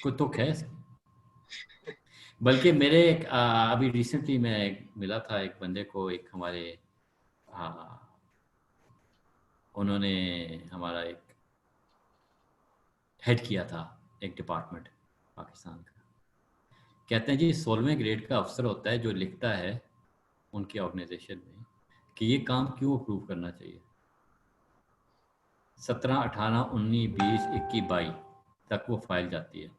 कोई तुक है इसकी? बल्कि मेरे एक अभी रिसेंटली मैं मिला था एक बंदे को, एक हमारे आ, उन्होंने हमारा एक हेड किया था एक डिपार्टमेंट पाकिस्तान का। कहते हैं जी 16वें ग्रेड का अफसर होता है जो लिखता है उनकी ऑर्गेनाइजेशन में कि ये काम क्यों अप्रूव करना चाहिए। 17, 18, 19, 20, 21, 22 तक वो फाइल जाती है।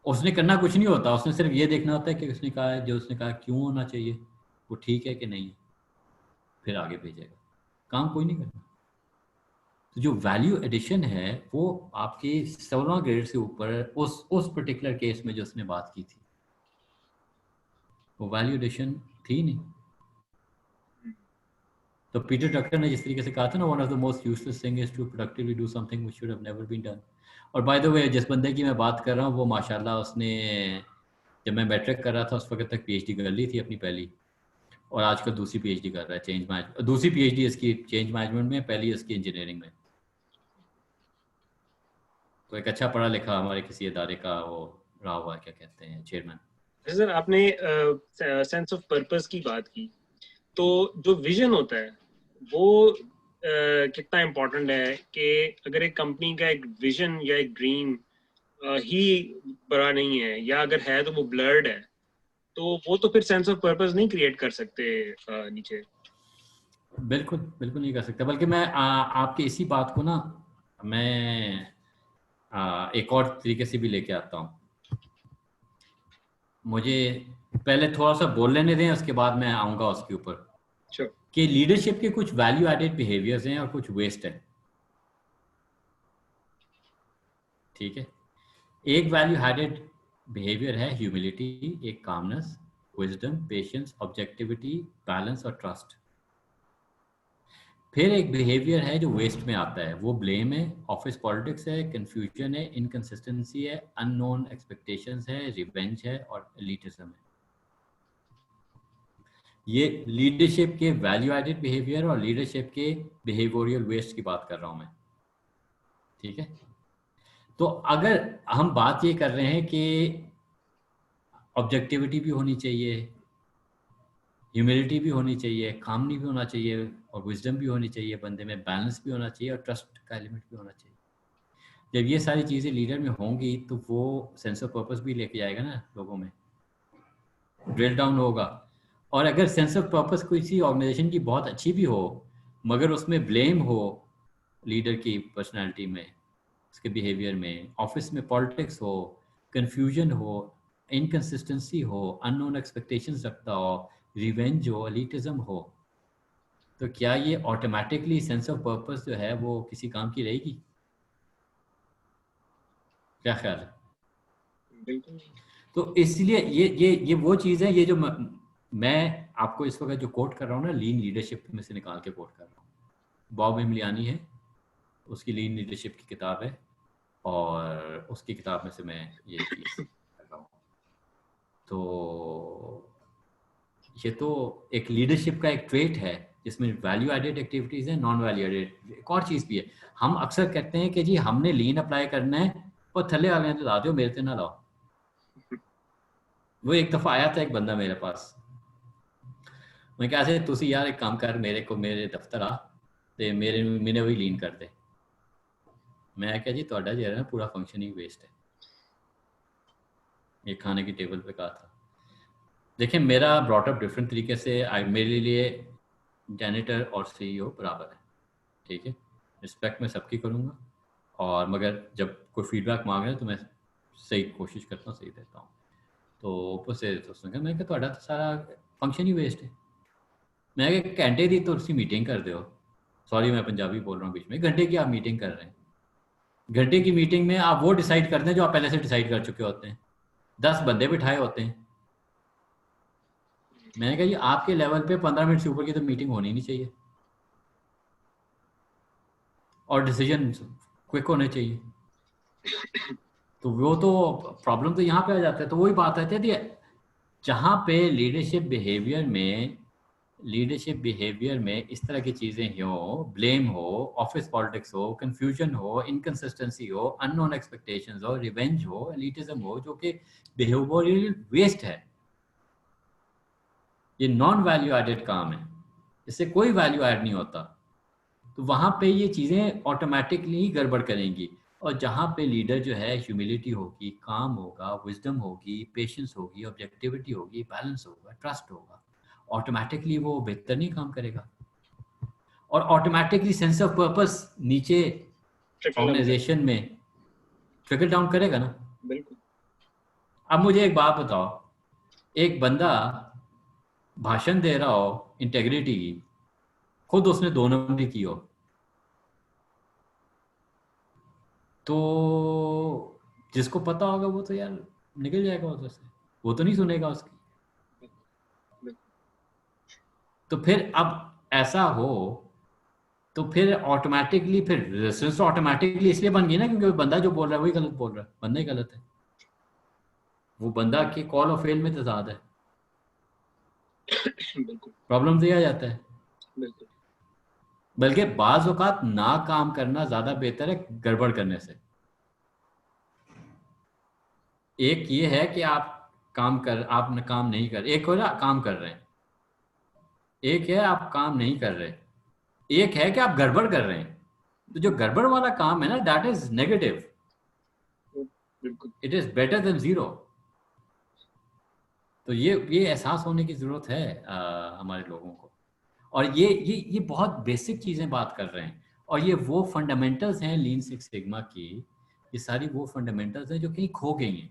उसने करना कुछ नहीं होता, उसने सिर्फ ये देखना होता है कि उसने कहा क्यों होना चाहिए, वो ठीक है कि नहीं, फिर आगे भेजेगा, काम कोई नहीं करना। तो जो वैल्यू एडिशन है वो आपकी 16 ग्रेड से ऊपर उस पर्टिकुलर केस में जो उसने बात की थी, वो वैल्यू एडिशन थी नहीं। तो पीटर ड्रकर ने जिस तरीके से कहा था ना, one of the most useless thing is to productively do something which should have never been done. और बाय द वे, जिस बंदे की मैं बात कर रहा हूँ वो माशाल्लाह उसने, जब मैं मैट्रिक कर रहा था उस वक्त तक पीएचडी कर ली थी अपनी पहली, और आजकल दूसरी पीएचडी कर रहा है चेंज मैनेजमेंट, दूसरी पीएचडी इसकी चेंज मैनेजमेंट में, पहली इसकी इंजीनियरिंग में। तो एक अच्छा पढ़ा लिखा हमारे किसी इदारे का वो रहा हुआ, क्या कहते हैं, चेयरमैन। सर आपने सेंस ऑफ पर्पस की बात की, तो जो विजन होता है वो कितना इम्पोर्टेंट है कि अगर एक कंपनी का एक विजन या एक ड्रीम ही बड़ा नहीं है, या अगर है तो वो ब्लर्ड है, तो वो तो फिर सेंस ऑफ पर्पस नहीं क्रिएट कर सकते नीचे। बिल्कुल बिल्कुल नहीं कर सकता, बल्कि मैं आपकी इसी बात को ना मैं एक और तरीके से भी लेके आता हूँ। मुझे पहले थोड़ा सा बोल लेने दें, उसके बाद मैं आऊँगा उसके ऊपर Sure. कि लीडरशिप के कुछ वैल्यू एडेड बिहेवियर्स हैं और कुछ वेस्ट हैं। ठीक है, एक वैल्यू एडेड बिहेवियर है ह्यूमिलिटी, एक calmness, wisdom, patience, objectivity, balance और ट्रस्ट। फिर एक बिहेवियर है जो वेस्ट में आता है, वो ब्लेम है, ऑफिस पॉलिटिक्स है, कंफ्यूजन है, इनकंसिस्टेंसी है, अननोन एक्सपेक्टेशंस है, रिवेंज है और एलिटिज्म है। ये लीडरशिप के वैल्यू एडेड बिहेवियर और लीडरशिप के बिहेवियरल वेस्ट की बात कर रहा हूं मैं। ठीक है, तो अगर हम बात ये कर रहे हैं कि ऑब्जेक्टिविटी भी होनी चाहिए, ह्यूमिलिटी भी होनी चाहिए, कामनी भी होना चाहिए और विजडम भी होनी चाहिए, बंदे में बैलेंस भी होना चाहिए और ट्रस्ट का एलिमेंट भी होना चाहिए। जब ये सारी चीज़ें लीडर में होंगी तो वो सेंस ऑफ पर्पस भी लेके जाएगा ना लोगों में, ड्रिल डाउन होगा। और अगर सेंस ऑफ पर्पस किसी ऑर्गेनाइजेशन की बहुत अच्छी भी हो, मगर उसमें ब्लेम हो लीडर की पर्सनालिटी में, उसके बिहेवियर में, ऑफिस में पॉलिटिक्स हो, कंफ्यूजन हो, इनकंसिस्टेंसी हो, अननोन एक्सपेक्टेशंस रखता हो, रिवेंज हो, एलिटिज्म हो, तो क्या ये ऑटोमेटिकली सेंस ऑफ पर्पस जो है वो किसी काम की रहेगी? क्या ख्याल है? बिल्कुल। तो इसलिए ये वो चीज़ है, ये जो मैं आपको इस वक्त जो कोट कर रहा हूँ ना, लीन लीडरशिप में से निकाल के कोट कर रहा हूँ। बॉब एमलियानी है, उसकी लीन लीडरशिप की किताब है, और उसकी किताब में से मैं ये चीज़ कर रहा हूँ। तो ये तो एक लीडरशिप का एक ट्रेट है जिसमें वैल्यू एडेड एक्टिविटीज़ है, नॉन वैल्यू एडेड एक और चीज़ भी है। हम अक्सर कहते हैं कि जी हमने लीन अप्लाई करना है और थल्ले वाले तो ला दो, मेरे से ना लाओ। वो एक दफ़ा आया था एक बंदा मेरे पास, मैं कहा से तुसी यार एक काम कर, मेरे को मेरे दफ्तर आ ते मेरे मैंने वही लीन कर दे। मैं क्या जी ਤੁਹਾਡਾ ਜਿਹੜਾ ना पूरा फंक्शन ही वेस्ट है। ये खाने की टेबल पे कहा था। देखिए मेरा ब्रॉटअप डिफरेंट तरीके से, मेरे लिए जैनिटर और सीईओ बराबर है, ठीक है। रिस्पेक्ट मैं सबकी करूँगा, और मगर जब कोई फीडबैक मांगे तो मैं सही कोशिश करता हूँ, सही देता हूँ। तो ऊपर से तो उसने कहा, मैं क्या ਤੁਹਾਡਾ तो सारा फंक्शन ही वेस्ट है। मैं क्या घंटे की तो तुसी मीटिंग कर दो, सॉरी मैं पंजाबी बोल रहा हूँ बीच में, घंटे की आप मीटिंग कर रहे हैं, घंटे की मीटिंग में आप वो डिसाइड करते हैं जो आप पहले से डिसाइड कर चुके होते हैं, 10 बंदे बिठाए होते हैं। मैंने कहा जी आपके लेवल पे 15 मिनट से ऊपर की तो मीटिंग होनी नहीं चाहिए, और डिसीजन क्विक होने चाहिए। तो वो तो प्रॉब्लम तो यहाँ पे आ जाता है। तो वही बात आती है, जहाँ पे लीडरशिप बिहेवियर में इस तरह की चीज़ें हो, ब्लेम हो, ऑफिस पॉलिटिक्स हो, कंफ्यूजन हो, इनकंसिस्टेंसी हो, अननोन एक्सपेक्टेशंस हो, रिवेंज हो, एलिटिज्म हो, जो कि बिहेवियरल वेस्ट है, ये नॉन वैल्यू एडेड काम है, इससे कोई वैल्यू ऐड नहीं होता। तो वहाँ पे ये चीज़ें ऑटोमेटिकली गड़बड़ करेंगी। और जहाँ पे लीडर जो है ह्यूमिलिटी होगी, काम होगा, विजडम होगी, पेशेंस होगी, ऑब्जेक्टिविटी होगी, बैलेंस होगा, ट्रस्ट होगा, ऑटोमेटिकली वो बेहतर नहीं काम करेगा, और ऑटोमेटिकली सेंस ऑफ पर्पस नीचे ऑर्गेनाइजेशन में ट्रिकल डाउन करेगा ना। बिल्कुल। अब मुझे एक बात बताओ, एक बंदा भाषण दे रहा हो इंटेग्रिटी की, खुद उसने 2 नंबरी की हो, तो जिसको पता होगा वो तो यार निकल जाएगा उधर से, वो तो नहीं सुनेगा उसकी। तो फिर अब ऐसा हो तो फिर ऑटोमेटिकली फिर रेजिस्टेंस तो ऑटोमेटिकली इसलिए बन गई ना क्योंकि बंदा जो बोल रहा है वही गलत बोल रहा है, बंदा ही गलत है, वो बंदा की कॉल और फेल में तजाद है। प्रॉब्लम तो यह आ जाता है। बिल्कुल। बल्कि बाज औकात ना काम करना ज्यादा बेहतर है गड़बड़ करने से। एक ये है कि आप काम नहीं कर, एक हो ना काम कर रहे हैं, एक है आप काम नहीं कर रहे, एक है कि आप गड़बड़ कर रहे हैं। तो जो गड़बड़ वाला काम है ना, that is negative, it is better than zero. तो ये एहसास होने की जरूरत है हमारे लोगों को। और ये बहुत बेसिक चीजें बात कर रहे हैं, और ये वो फंडामेंटल्स हैं लीन सिक्स सिग्मा की, ये सारी वो फंडामेंटल्स हैं जो कहीं खो गई हैं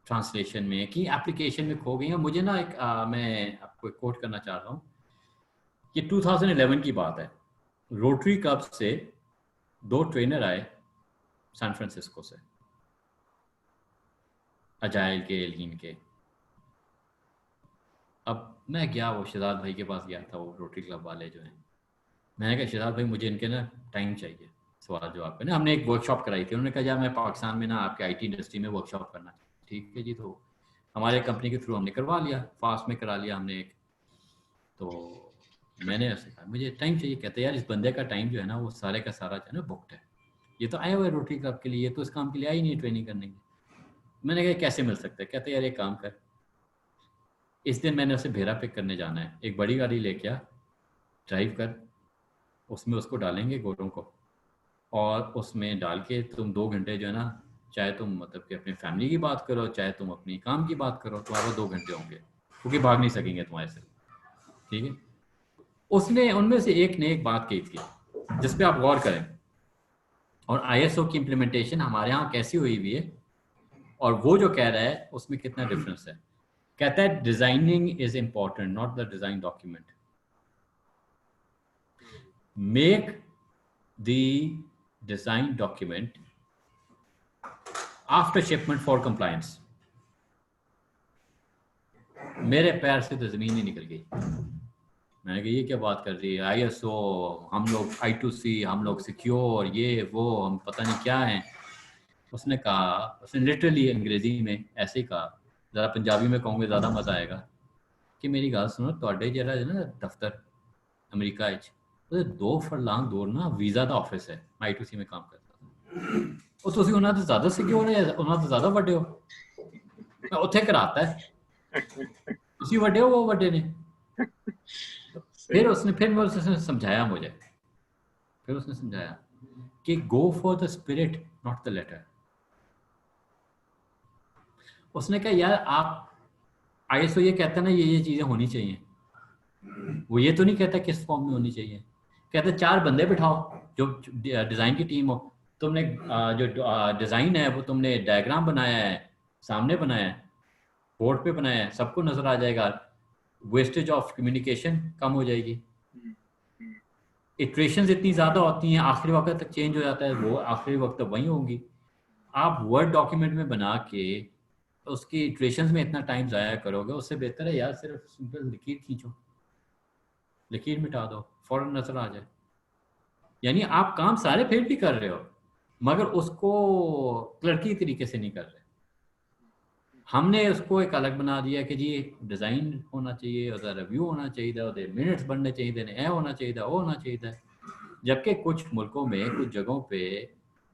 ट्रांसलेशन में, कि एप्लीकेशन में खो गई हैं। मुझे ना एक मैं आपको एक कोट करना चाह रहा हूँ, ये 2011 की बात है। रोटरी क्लब से 2 ट्रेनर आए सैन फ्रांसिस्को से, अजाइल के, लीन के। अब मैं गया, वो शहजाद भाई के पास गया था, वो रोटरी क्लब वाले जो हैं। मैंने कहा शहजाद भाई मुझे इनके ना टाइम चाहिए सवाल जवाब करने। हमने एक वर्कशॉप कराई थी, उन्होंने कहा यार मैं पाकिस्तान में ना आपके आईटी इंडस्ट्री में वर्कशॉप करना चाहिए। ठीक है जी, तो हमारे कंपनी के थ्रू हमने करवा लिया, फास्ट में करा लिया हमने एक। तो मैंने ऐसे कहा मुझे टाइम चाहिए, कहते यार इस बंदे का टाइम जो है ना वो सारे का सारा जो है ना बुकड है, ये तो आया हुआ है रोटरी क्लब के लिए, ये तो इस काम के लिए आई नहीं ट्रेनिंग करने की। मैंने कहा कैसे मिल सकता है, कहते यार एक काम कर, इस दिन मैंने उसे भेरा पिक करने जाना है, एक बड़ी गाड़ी लेके आ, ड्राइव कर, उसमें उसको डालेंगे घोड़ों को, और उसमें डाल के तुम 2 घंटे जो है ना, चाहे तुम मतलब कि अपनी फैमिली की बात करो, चाहे तुम अपनी काम की बात करो, तुम्हारे 2 घंटे होंगे क्योंकि भाग नहीं सकेंगे तुम्हारे से। ठीक है, उसने उनमें से एक ने एक बात कही थी जिस पे आप गौर करें, और आईएसओ की इम्प्लीमेंटेशन हमारे यहाँ कैसी हुई हुई है और वो जो कह रहा है उसमें कितना डिफरेंस है। कहता है designing is important, not the design document. Make the design document after shipment for compliance. मेरे पैर से तो ज़मीन ही निकल गई। मैंने कहा ये क्या बात कर रही है, ISO, हम लोग I2C, हम लोग सिक्योर, ये वो, हम पता नहीं क्या हैं। उसने कहा, उसने लिटरली अंग्रेजी में ऐसे ही कहा, ज़रा पंजाबी में कहूँगे ज़्यादा मज़ा आएगा, कि मेरी गल सुनो, तुहाडे जिहड़ा है ना दफ्तर अमरीका विच, ਉਹਦੇ 2 फरलांग दूर ना वीज़ा ਦਾ ਆਫਿਸ ਹੈ। ਮੈਂ I2C में काम करता ਉਹ ਤੁਸੀਂ ਉਹਨਾਂ ਤੋਂ ਜ਼ਿਆਦਾ ਸਿਕਿਉਰ ਹੈ, ਉਹਨਾਂ ਤੋਂ ਜ਼ਿਆਦਾ ਵੱਡੇ ਹੋ। ਮੈਂ ਉੱਥੇ ਕਰਾਤਾ ਹੈ, ਤੁਸੀਂ ਵੱਡੇ ਹੋ, ਉਹ ਵੱਡੇ ਨੇ। फिर उसने समझाया मुझे, फिर उसने समझाया कि go for the spirit not the letter. उसने कहा यार आप ISO ये कहता ना ये चीज़ें होनी चाहिए, वो ये तो नहीं कहता किस फॉर्म में होनी चाहिए। कहता 4 बंदे बिठाओ जो डिज़ाइन की टीम हो, तुमने जो डिज़ाइन है वो तुमने डायग्राम बनाया है, सामने बनाया है, बोर्ड पे बनाया है, सबको नज़र आ जाएगा, वेस्टेज ऑफ कम्युनिकेशन कम हो जाएगी। इटरेशंस इतनी ज़्यादा होती हैं, आखिरी वक्त तक चेंज हो जाता है, वो आखिरी वक्त तक वही होंगी। आप वर्ड डॉक्यूमेंट में बना के उसकी इटरेशंस में इतना टाइम ज़ाया करोगे, उससे बेहतर है यार सिर्फ सिंपल लकीर खींचो, लकीर मिटा दो, फ़ौरन नज़र आ जाए। यानी आप काम सारे फिर भी कर रहे हो, मगर उसको क्लर्की तरीके से नहीं कर रहे। हमने उसको एक अलग बना दिया कि जी डिज़ाइन होना चाहिए, उसका रिव्यू होना चाहिए, उसके मिनट्स बनने चाहिए, ए होना चाहिए, वो होना चाहिए। जबकि कुछ मुल्कों में, कुछ जगहों पे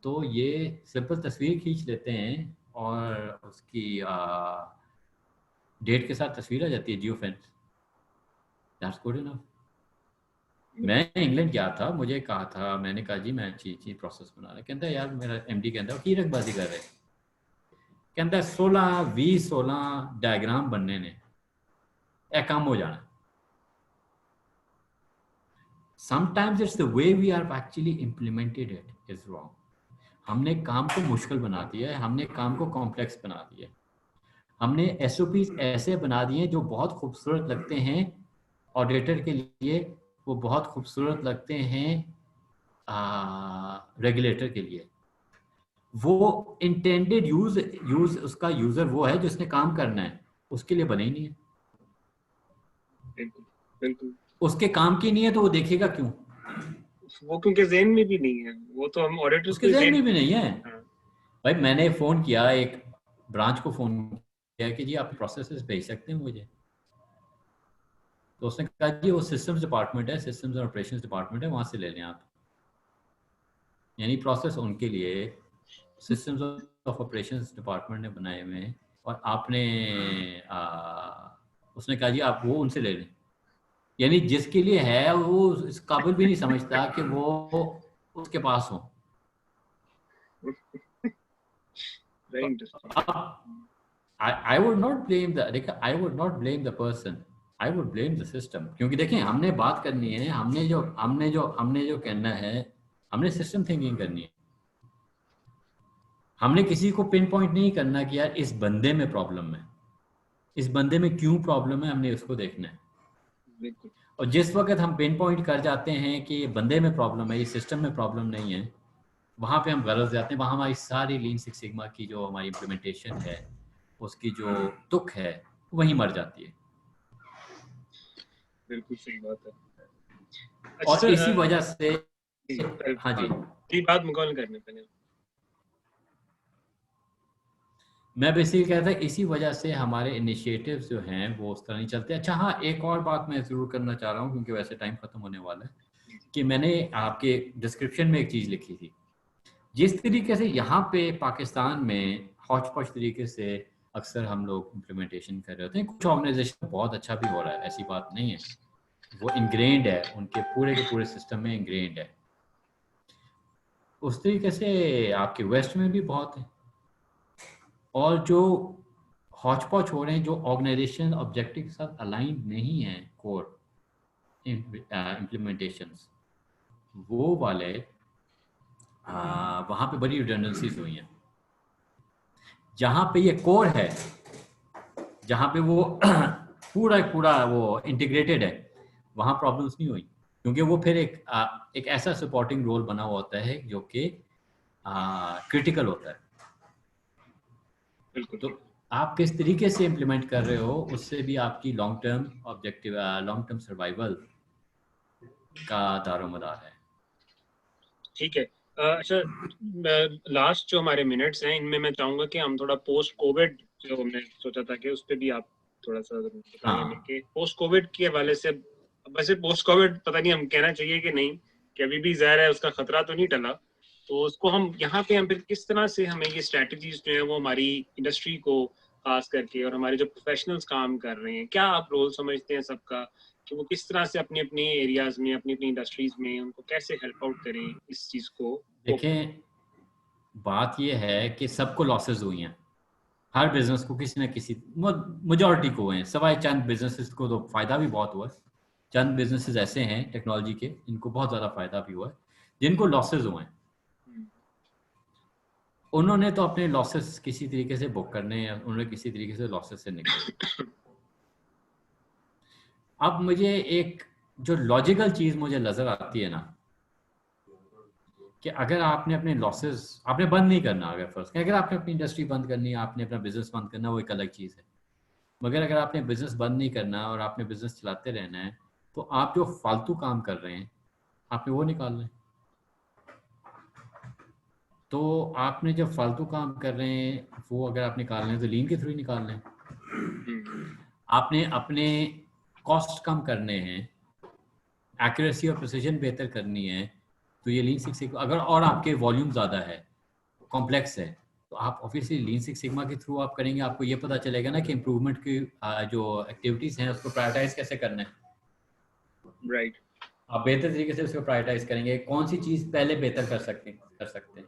तो ये सिंपल तस्वीर खींच लेते हैं और उसकी डेट के साथ तस्वीर आ जाती है, जियो फेंस, दैट्स गुड इनफ। मैं इंग्लैंड गया था, मुझे कहा था, मैंने कहा जी मैं अच्छी प्रोसेस बना रहा। कहता है यार, मेरा MD कहता है की रकबाजी कर रहे, कहता है 16 डायग्राम बनने ने ए काम हो जाना। Sometimes it's the way we are actually implemented it is wrong. हमने काम को मुश्किल बना दिया है, हमने काम को कॉम्प्लेक्स बना दिया है, हमने SOPs ऐसे बना दिए जो बहुत खूबसूरत लगते हैं ऑडिटर के लिए, वो बहुत खूबसूरत लगते हैं रेगुलेटर के लिए। वो इंटेंडेड यूज उसका यूजर वो है जिसने काम करना है, उसके लिए बने ही नहीं है। बिल्कुल उसके काम की नहीं है तो वो देखेगा क्यों? वो क्योंकि ज़हन में भी नहीं है, वो तो हम ऑडिटर्स उसके को ज़हन में भी नहीं है। हाँ। भाई मैंने फ़ोन किया, एक ब्रांच को फ़ोन किया कि जी आप प्रोसेसेस भेज सकते हैं मुझे, तो उसने कहा जी वो सिस्टम्स डिपार्टमेंट है, सिस्टम्स और ऑपरेशंस डिपार्टमेंट है, वहाँ से ले लें आप। यानी प्रोसेस उनके लिए सिस्टम्स ऑफ ऑपरेशंस डिपार्टमेंट ने बनाए हुए हैं, और आपने उसने कहा जी आप वो उनसे ले लें। यानी जिसके लिए है वो इस काबिल भी नहीं समझता कि वो उसके पास हो। I would not blame the person, I would blame the system। क्योंकि देखें हमने बात करनी है, हमने जो कहना है, हमने सिस्टम थिंकिंग करनी है। हमने किसी को पिन पॉइंट नहीं करना कि यार इस बंदे में प्रॉब्लम है, इस बंदे में क्यों प्रॉब्लम है, हमने उसको देखना है। और जिस वक्त हम पिन पॉइंट कर जाते हैं कि ये बंदे में प्रॉब्लम है, ये सिस्टम में प्रॉब्लम नहीं है, वहाँ पे हम गलत जाते हैं। वहाँ हमारी सारी लीन सिक्स सिग्मा की जो हमारी इम्प्लीमेंटेशन है, उसकी जो तुक है, वहीं मर जाती है। बिल्कुल सही बात है। और इसी वजह से हाँ जी बात मुकम्मल करने पहले मैं बेसिकली कहता है इसी वजह से हमारे इनिशिएटिव्स जो हैं वो उस तरह नहीं चलते। अच्छा हाँ, एक और बात मैं ज़रूर करना चाह रहा हूँ क्योंकि वैसे टाइम ख़त्म होने वाला है, कि मैंने आपके डिस्क्रिप्शन में एक चीज़ लिखी थी, जिस तरीके से यहाँ पे पाकिस्तान में हौच पौच तरीके से अक्सर हम लोग इम्प्लीमेंटेशन कर रहे होते हैं। कुछ ऑर्गेनाइजेशन बहुत अच्छा भी हो रहा है, ऐसी बात नहीं है, वो इनग्रेन्ड है, उनके पूरे के पूरे सिस्टम में इनग्रेन्ड है। उस तरीके से आपके वेस्ट में भी बहुत है। और जो हौच पौच हो रहे हैं, जो ऑर्गेनाइजेशन ऑब्जेक्टिव के साथ अलाइन नहीं है कोर इम्प्लीमेंटेशंस, वो वाले वहाँ पे बड़ी रिडंडेंसीज हुई हैं। जहाँ पे ये कोर है, जहाँ पे वो पूरा वो इंटीग्रेटेड है, वहाँ प्रॉब्लम्स नहीं हुई, क्योंकि वो फिर एक ऐसा सपोर्टिंग रोल बना हुआ होता है जो कि क्रिटिकल होता है। बिल्कुल। तो आप किस तरीके से इम्प्लीमेंट कर रहे हो, उससे भी आपकी long term objective, long term survival का दारोमदार है। ठीक है। अच्छा, लास्ट जो हमारे मिनट्स हैं इनमें मैं चाहूंगा कि हम थोड़ा पोस्ट कोविड जो हमने सोचा था कि उस पर भी आप थोड़ा सा बताएं हमें हाँ कि पोस्ट कोविड के हवाले से। वैसे पोस्ट कोविड पता नहीं हम कहना चाहिए कि नहीं, कि अभी भी जहर है, उसका खतरा तो नहीं टला, तो उसको हम यहाँ पे हम फिर किस तरह से हमें ये स्ट्रेटजीज जो है वो हमारी इंडस्ट्री को खास करके और हमारे जो प्रोफेशनल्स काम कर रहे हैं, क्या आप रोल समझते हैं सबका, कि वो किस तरह से अपने अपने एरियाज में अपनी अपनी इंडस्ट्रीज में उनको कैसे हेल्प आउट करें इस चीज को कोप करने देखें, बात ये है कि सबको लॉसेस हुई हैं, हर बिजनेस को किसी न किसी, मेजॉरिटी को हुए हैं, सवाए चंद बिजनेसेस को तो फायदा भी बहुत हुआ है। चंद बिजनेसेस ऐसे हैं टेक्नोलॉजी के, इनको बहुत ज़्यादा फायदा भी हुआ है, जिनको लॉसेस हुए हैं में? उन्होंने तो अपने लॉसेस किसी तरीके से बुक करने हैं, उन्होंने किसी तरीके से लॉसेस से निकलना है। अब मुझे एक जो लॉजिकल चीज़ मुझे नज़र आती है ना, कि अगर आपने अपने लॉसेस, आपने बंद नहीं करना, अगर फर्स्ट अगर आपने अपनी इंडस्ट्री बंद करनी है, आपने अपना बिजनेस बंद करना, वो एक अलग चीज़ है। मगर अगर आपने बिजनेस बंद नहीं करना और आपने बिजनेस चलाते रहना है, तो आप जो फालतू काम कर रहे हैं आपने वो निकालना है। तो आपने जब फालतू काम कर रहे हैं वो अगर आप निकाल रहे हैं तो लीन के थ्रू ही निकाल रहे हैं। आपने अपने कॉस्ट कम करने हैं, एक्यूरेसी और प्रिसीजन बेहतर करनी है, तो ये लीन सिक्स सिग्मा अगर, और आपके वॉल्यूम ज़्यादा है, कॉम्प्लेक्स है, तो आप ऑब्वियसली लीन सिक्स सिग्मा के थ्रू आप करेंगे। आपको ये पता चलेगा ना कि इम्प्रूवमेंट की जो एक्टिविटीज़ हैं उसको प्रायोरिटाइज कैसे करना है। राइट। आप बेहतर तरीके से उसको प्रायोरिटाइज करेंगे, कौन सी चीज़ पहले बेहतर कर सकते हैं।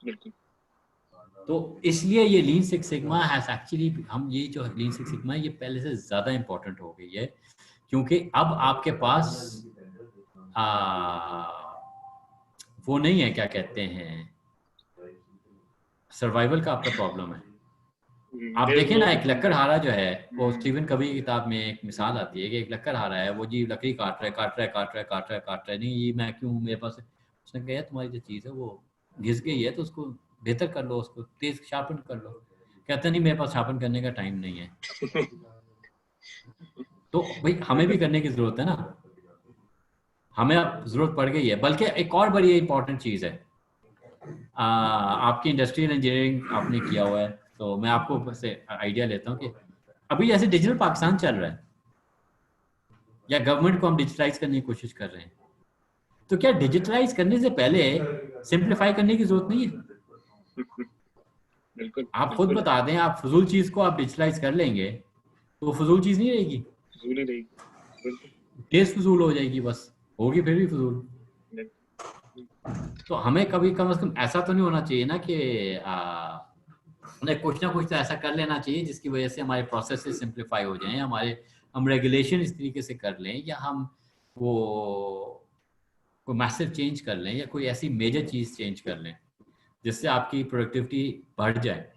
बिल्कुल। तो इसलिए ये lean six sigma has actually, हम ये जो लीन सिक्स सिग्मा है ये पहले से ज़्यादा इम्पोर्टेंट हो गई है, क्योंकि अब आपके पास आ, वो नहीं है, क्या कहते हैं, सर्वाइवल का आपका प्रॉब्लम है। आप देयर इज देखें नो। ना, एक लकड़हारा जो है, वो स्टीवन कवी की किताब में एक मिसाल आती है कि एक लकड़हारा है, वो जी लकड़ी काट रहा है, काट रहा है, काट रहा है, काट रहा है, काट रहा है, नहीं ये मैं क्यों, मेरे पास उसने कहा तुम्हारी जो चीज़ है वो घिस गई है, तो उसको बेहतर कर लो, उसको तेज शार्पन कर लो। कहता नहीं मेरे पास शार्पन करने का टाइम नहीं है। तो भाई हमें भी करने की जरूरत है ना, हमें अब जरूरत पड़ गई है। बल्कि एक और बड़ी इंपॉर्टेंट चीज़ है, आपकी इंडस्ट्रियल इंजीनियरिंग आपने किया हुआ है, तो मैं आपको से आइडिया लेता हूँ कि अभी जैसे डिजिटल पाकिस्तान चल रहा है, या गवर्नमेंट को हम डिजिटलाइज करने की कोशिश कर रहे हैं, तो क्या डिजिटलाइज करने से पहले सिंप्लीफाई करने की जरूरत नहीं है? बिल्कुल आप खुद बिल्कुल। बता दें, आप फजूल चीज़ को आप डिजिटलाइज कर लेंगे तो वो फजूल चीज़ नहीं रहेगी, फजूल ही रहेगी। बिल्कुल केस फजूल हो जाएगी, बस होगी फिर भी फजूल। तो हमें कभी कम से कम ऐसा तो नहीं होना चाहिए ना कि हमें कुछ ना कुछ तो ऐसा कर लेना चाहिए जिसकी वजह से हमारे प्रोसेस सिंप्लीफाई हो जाएं, हमारे हम रेगुलेशन इस तरीके से कर लें, या हम वो कोई मैसिव चेंज कर लें, या कोई ऐसी मेजर चीज़ चेंज कर लें जिससे आपकी प्रोडक्टिविटी बढ़ जाए।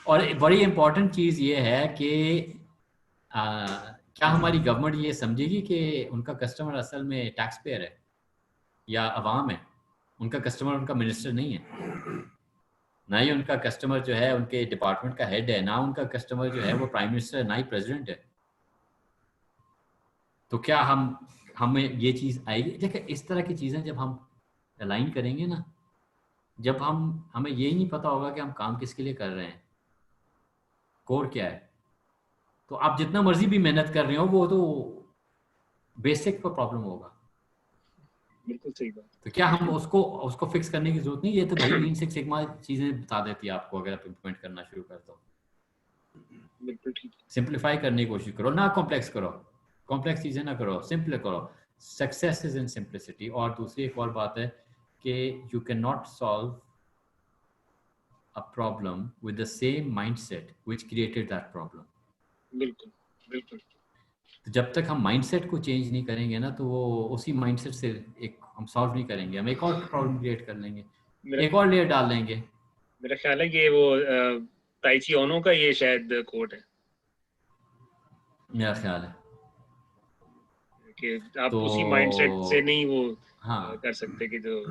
और बड़ी इंपॉर्टेंट चीज़ ये है कि क्या हमारी गवर्नमेंट ये समझेगी कि उनका कस्टमर असल में टैक्स पेयर है या अवाम है? उनका कस्टमर उनका मिनिस्टर नहीं है, ना ही उनका कस्टमर जो है उनके डिपार्टमेंट का हेड है, ना उनका कस्टमर जो है वो प्राइम मिनिस्टर है, ना ही प्रेसिडेंट है। तो क्या हमें ये चीज़ आएगी? देखिए इस तरह की चीज़ें जब हम अलाइन करेंगे ना, जब हमें यही नहीं पता होगा कि हम काम किसके लिए कर रहे हैं, कोर क्या है, तो आप जितना मर्जी भी मेहनत कर रहे हो वो तो बेसिक पर प्रॉब्लम होगा। बिल्कुल सही बात। तो क्या हम उसको उसको फिक्स करने की जरूरत नहीं, ये तो भाई लीन सिक्स सिग्मा चीज़ें बता देती है आपको, अगर आप इम्प्लीमेंट करना शुरू कर दो। बिल्कुल ठीक। सिंप्लीफाई करने की कोशिश करो, ना कॉम्प्लेक्स करो, कॉम्प्लेक्स चीज़ें ना करो, सिंपल करो। Success is in simplicity. और दूसरी एक और बात है कि you can not solve a problem with the same mindset which created that problem. बिल्कुल बिल्कुल। तो जब तक हम माइंडसेट को चेंज नहीं करेंगे ना, तो वो उसी माइंडसेट से एक हम सॉल्व नहीं करेंगे, हम एक और प्रॉब्लम क्रिएट कर लेंगे, मेरा एक और लेयर डाल लेंगे। मेरा ख्याल है कि वो ताइची ओनो का ये शायद कोट है मेरा ख्याल है। कि आप तो उसी माइंडसेट से नहीं वो हाँ, कर सकते कि जो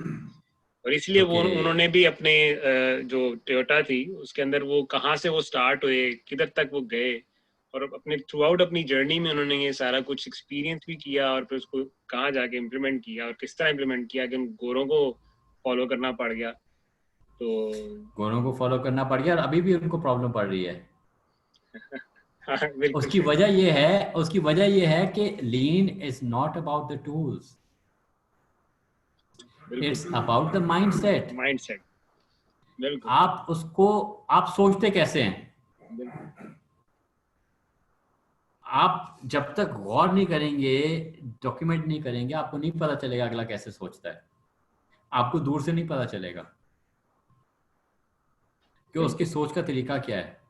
और इसलिए वो Okay. उन्होंने भी अपने जो टोयोटा थी उसके अंदर वो कहाँ से वो स्टार्ट हुए, किधर तक वो गए, और अपने थ्रू आउट अपनी जर्नी में उन्होंने ये सारा कुछ एक्सपीरियंस भी किया और फिर उसको कहाँ जाके इम्प्लीमेंट किया और किस तरह इम्प्लीमेंट किया कि उन गोरों को फॉलो करना पड़ गया। तो गोरों को फॉलो करना पड़ गया और अभी भी उनको प्रॉब्लम पड़ रही है। हाँ, बिल्कुल उसकी वजह ये है कि lean is not about the tools, बिल्कुल it's about the mindset. Mindset. बिल्कुल आप सोचते कैसे हैं। बिल्कुल आप जब तक गौर नहीं करेंगे, डॉक्यूमेंट नहीं करेंगे, आपको नहीं पता चलेगा अगला कैसे सोचता है। आपको दूर से नहीं पता चलेगा कि उसकी बिल्कुल सोच का तरीका क्या है।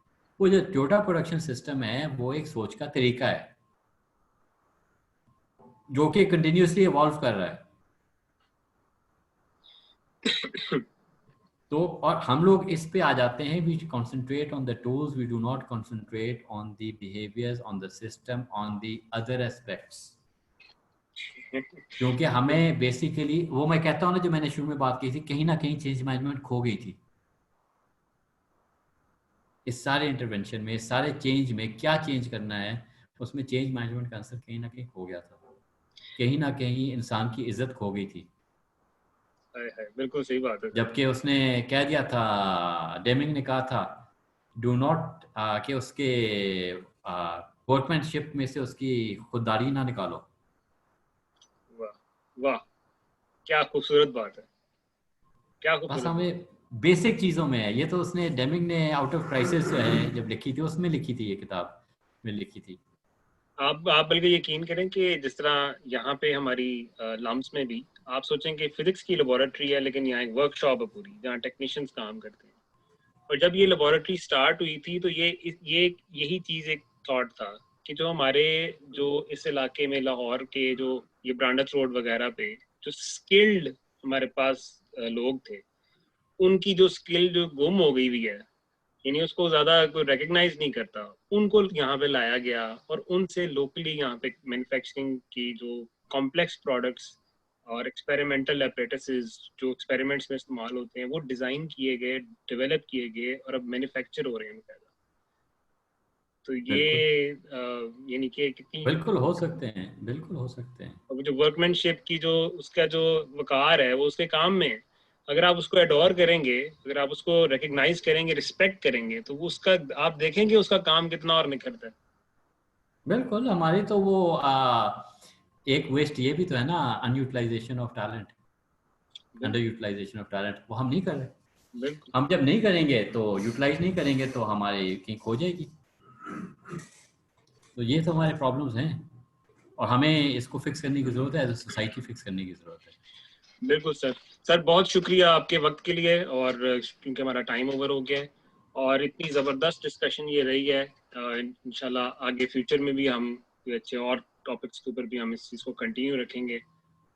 वो जो टोयोटा प्रोडक्शन सिस्टम है वो एक सोच का तरीका है जो कि कंटिन्यूसली इवॉल्व कर रहा है। तो और हम लोग इस पे आ जाते हैं, we concentrate on the tools, we do not concentrate on the behaviours, on the system, on the other aspects. क्योंकि हमें बेसिकली वो मैं कहता हूँ ना, जो मैंने शुरू में बात की थी, कहीं ना कहीं चेंज मैनेजमेंट खो गई थी। इस सारे इंटरवेंशन में, इस सारे चेंज में क्या चेंज करना है, उसमें चेंज मैनेजमेंट का आंसर कहीं ना कहीं खो गया था। कहीं ना कहीं इंसान की इज्जत खो गई थी। है, बिल्कुल सही बात है सर। जबकि उसने कह दिया था, डेमिंग ने कहा था, डू नॉट कि उसके वर्कमैनशिप में से उसकी खुददारी ना निकालो। वाह वाह, क्या खूबसूरत बात है, क्या बस खूबसूरत बात हमें बेसिक चीज़ों में है। ये तो उसने, डेमिंग ने आउट ऑफ क्राइसिस जो है जब लिखी थी, उसमें लिखी थी, ये किताब में लिखी थी। है। आप बल्कि यकीन करें कि जिस तरह यहाँ पे हमारी लम्स में भी आप सोचें कि फिजिक्स की लेबोरेटरी है, लेकिन यहाँ एक वर्कशॉप है पूरी जहाँ टेक्नीशियंस काम करते हैं। और जब ये लेबोरेटरी स्टार्ट हुई थी तो ये यही चीज़ एक थॉट था कि जो हमारे जो इस इलाके में लाहौर के जो ये ब्रांडस रोड वगैरह पे जो स्किल्ड हमारे पास लोग थे, उनकी जो स्किल जो गुम हो गई हुई है, यानी उसको ज्यादा कोई रिकग्नाइज नहीं करता, उनको यहाँ पे लाया गया और उनसे लोकली यहाँ पे मैन्युफैक्चरिंग की जो कॉम्प्लेक्स प्रोडक्ट्स और एक्सपेरिमेंटल एपरेटसेस जो एक्सपेरिमेंट्स में इस्तेमाल होते हैं वो डिजाइन किए गए, डेवलप किए गए और अब मैन्युफैक्चर हो रहे हैं बकायदा। तो बिल्कुल, ये यानी कि कितनी, बिल्कुल हो सकते हैं, बिल्कुल हो सकते हैं। अब जो वर्कमैनशिप की जो उसका जो वकार है वो उसके काम में है। अगर आप उसको एडोर करेंगे, अगर आप उसको रिकग्नाइज करेंगे, रिस्पेक्ट करेंगे, तो वो उसका आप देखेंगे उसका काम कितना और निखरता है। बिल्कुल, हमारी तो वो एक वेस्ट ये भी तो है ना, अनयूटिलाइजेशन ऑफ टैलेंट, अंडर बिल्कुल यूटिलाइजेशन ऑफ टैलेंट, वो हम नहीं कर रहे। बिल्कुल हम जब नहीं करेंगे तो यूटिलाइज नहीं करेंगे तो हमारी कहीं खो जाएगी। तो ये तो हमारे प्रॉब्लम्स हैं और हमें इसको फिक्स करने की ज़रूरत है, एज अ सोसाइटी फिक्स करने की ज़रूरत है। बिल्कुल सर। सर बहुत शुक्रिया आपके वक्त के लिए, और क्योंकि हमारा टाइम ओवर हो गया है और इतनी ज़बरदस्त डिस्कशन ये रही है, इंशाल्लाह आगे फ्यूचर में भी हम कोई अच्छे और टॉपिक्स के ऊपर भी हम इस चीज़ को कंटिन्यू रखेंगे।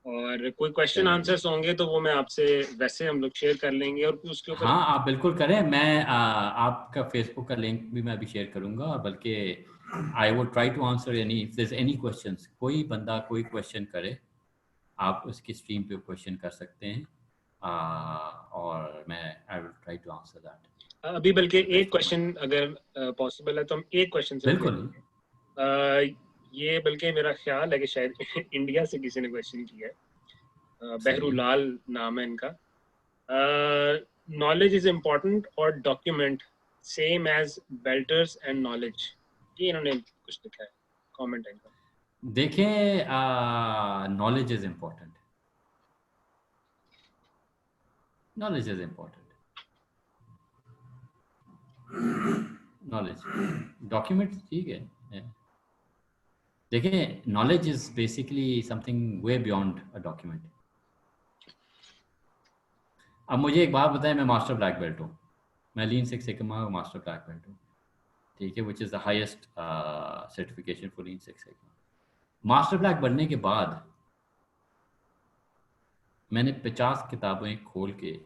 और कोई क्वेश्चन चलें जी। आंसर्स होंगे तो वो मैं आपसे वैसे हम लोग शेयर कर लेंगे और उसके ऊपर। हाँ, आप बिल्कुल करें। मैं आपका फेसबुक का लिंक भी मैं अभी शेयर करूँगा, और बल्कि I would try to answer any, if there any questions, कोई बंदा कोई क्वेश्चन करे, आप उसकी स्ट्रीम पे क्वेश्चन कर सकते हैं। और मैं I will try to answer that अभी बल्कि टू द एक बेस्ट ऑफ माय। क्वेश्चन अगर पॉसिबल है तो हम एक क्वेश्चन सिर्फ ले बिल्कुल। लेंगे। ये बल्कि मेरा ख्याल है कि शायद इंडिया से किसी ने क्वेश्चन किया है, सही है। बहरूलाल नाम है इनका। नॉलेज इज इम्पोर्टेंट और document same as belters and knowledge, ये इन्होंने कुछ लिखा है, कमेंट है इनका। देखें, knowledge is important, knowledge is important, knowledge, document ठीक है। देखें, knowledge is basically something way beyond a document. अब मुझे एक बात बताएं, मैं मास्टर ब्लैक बेल्ट हूँ, मैं lean six sigma master black belt हूँ, ठीक है, which is the highest certification for lean six sigma. Master black बनने के बाद मैंने 50 किताबें खोल के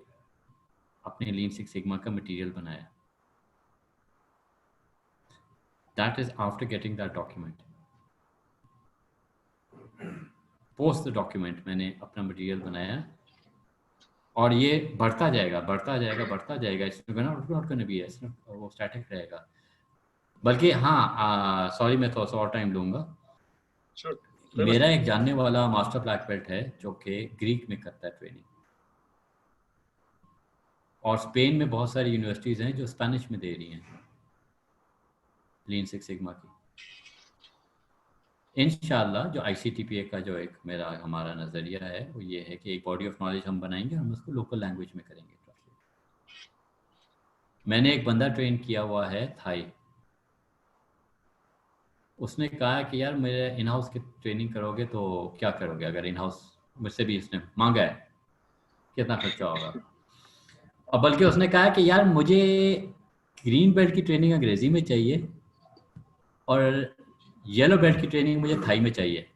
अपने लीन सिक्स सिग्मा का मटेरियल बनाया। That is after getting that document. Post the document मैंने अपना मटेरियल बनाया और ये बढ़ता जाएगा बढ़ता जाएगा बढ़ता जाएगा, इसमें नॉट गोना बी वो स्टैटिक रहेगा। बल्कि हाँ, सॉरी मैं थोड़ा सा और टाइम लूँगा। Sure. मेरा एक जानने वाला मास्टर ब्लैक बेल्ट है जो कि ग्रीक में करता है ट्रेनिंग, और स्पेन में बहुत सारी यूनिवर्सिटीज़ हैं जो स्पेनिश में दे रही हैं लीन सिक्स सिग्मा की। इंशाल्लाह जो ICTPA का जो एक मेरा हमारा नज़रिया है वो ये है कि एक बॉडी ऑफ नॉलेज हम बनाएंगे, हम उसको लोकल लैंग्वेज में करेंगे ट्रांसलेट। मैंने एक बंदा ट्रेन किया हुआ है थाई, उसने कहा कि यार मेरे इन हाउस की ट्रेनिंग करोगे तो क्या करोगे, अगर इन हाउस मुझसे भी इसने मांगा है कितना खर्चा होगा। और बल्कि उसने कहा कि यार मुझे ग्रीन बेल्ट की ट्रेनिंग अंग्रेजी में चाहिए और येलो बेल्ट की ट्रेनिंग मुझे थाई में चाहिए,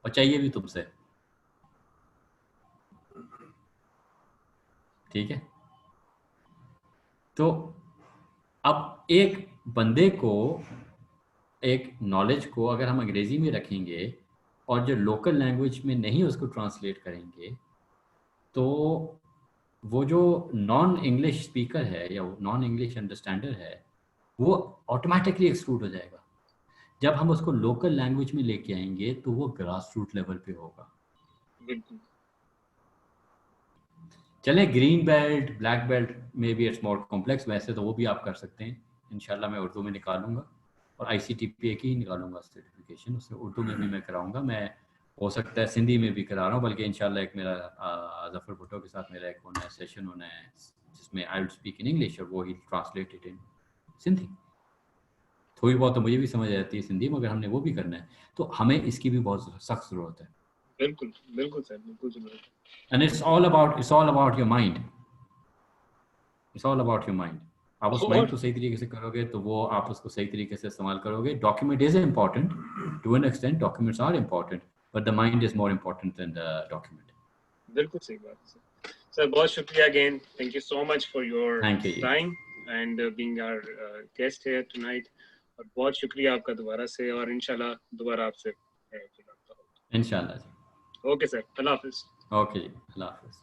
और चाहिए भी तुमसे। ठीक है, तो अब एक बंदे को, एक नॉलेज को अगर हम अंग्रेजी में रखेंगे और जो लोकल लैंग्वेज में नहीं उसको ट्रांसलेट करेंगे, तो वो जो नॉन इंग्लिश स्पीकर है या नॉन इंग्लिश अंडरस्टैंडर है वो ऑटोमेटिकली एक्सक्लूड हो जाएगा। जब हम उसको लोकल लैंग्वेज में लेके आएंगे तो वो ग्रास रूट लेवल पे होगा। बिल्कुल। चले ग्रीन बेल्ट ब्लैक बेल्ट में भी इट्स मोर कॉम्प्लेक्स, वैसे तो वो भी आप कर सकते हैं। इंशाल्लाह मैं उर्दू में निकालूंगा और ICTPA की ही निकालूंगा सर्टिफिकेशन, उससे उर्दू में भी मैं कराऊंगा। मैं हो सकता है सिंधी में भी करा रहा हूँ, बल्कि इंशाल्लाह एक मेरा जफ़र भुट्टो के साथ मेरा एक होना है सेशन होना है जिसमें I will speak in English और वो ही ट्रांसलेटेड इन सिंधी। थोड़ी बहुत तो मुझे भी समझ आती है सिंधी, मगर हमने वो भी करना है, तो हमें इसकी भी बहुत सख्त ज़रूरत है। बिल्कुल बिल्कुल सर, बिल्कुल ज़रूरत है। And it's all about your mind, it's all about your mind. आप उस माइंड और को सही तरीके से करोगे तो वो आप उसको सही तरीके से इस्तेमाल करोगे। Document is important to an extent, documents are important, but the mind is more important than the document. बिल्कुल सही बात है सर। सर बहुत शुक्रिया again, thank you so much for your thank you. Time and being our guest here tonight. और बहुत शुक्रिया आपका दोबारा से, और इंशाल्लाह दोबारा आपसे इंशाल्लाह जी। ओके सर, अल्लाह हाफिज़। ओके जी, अल्लाह हाफिज़।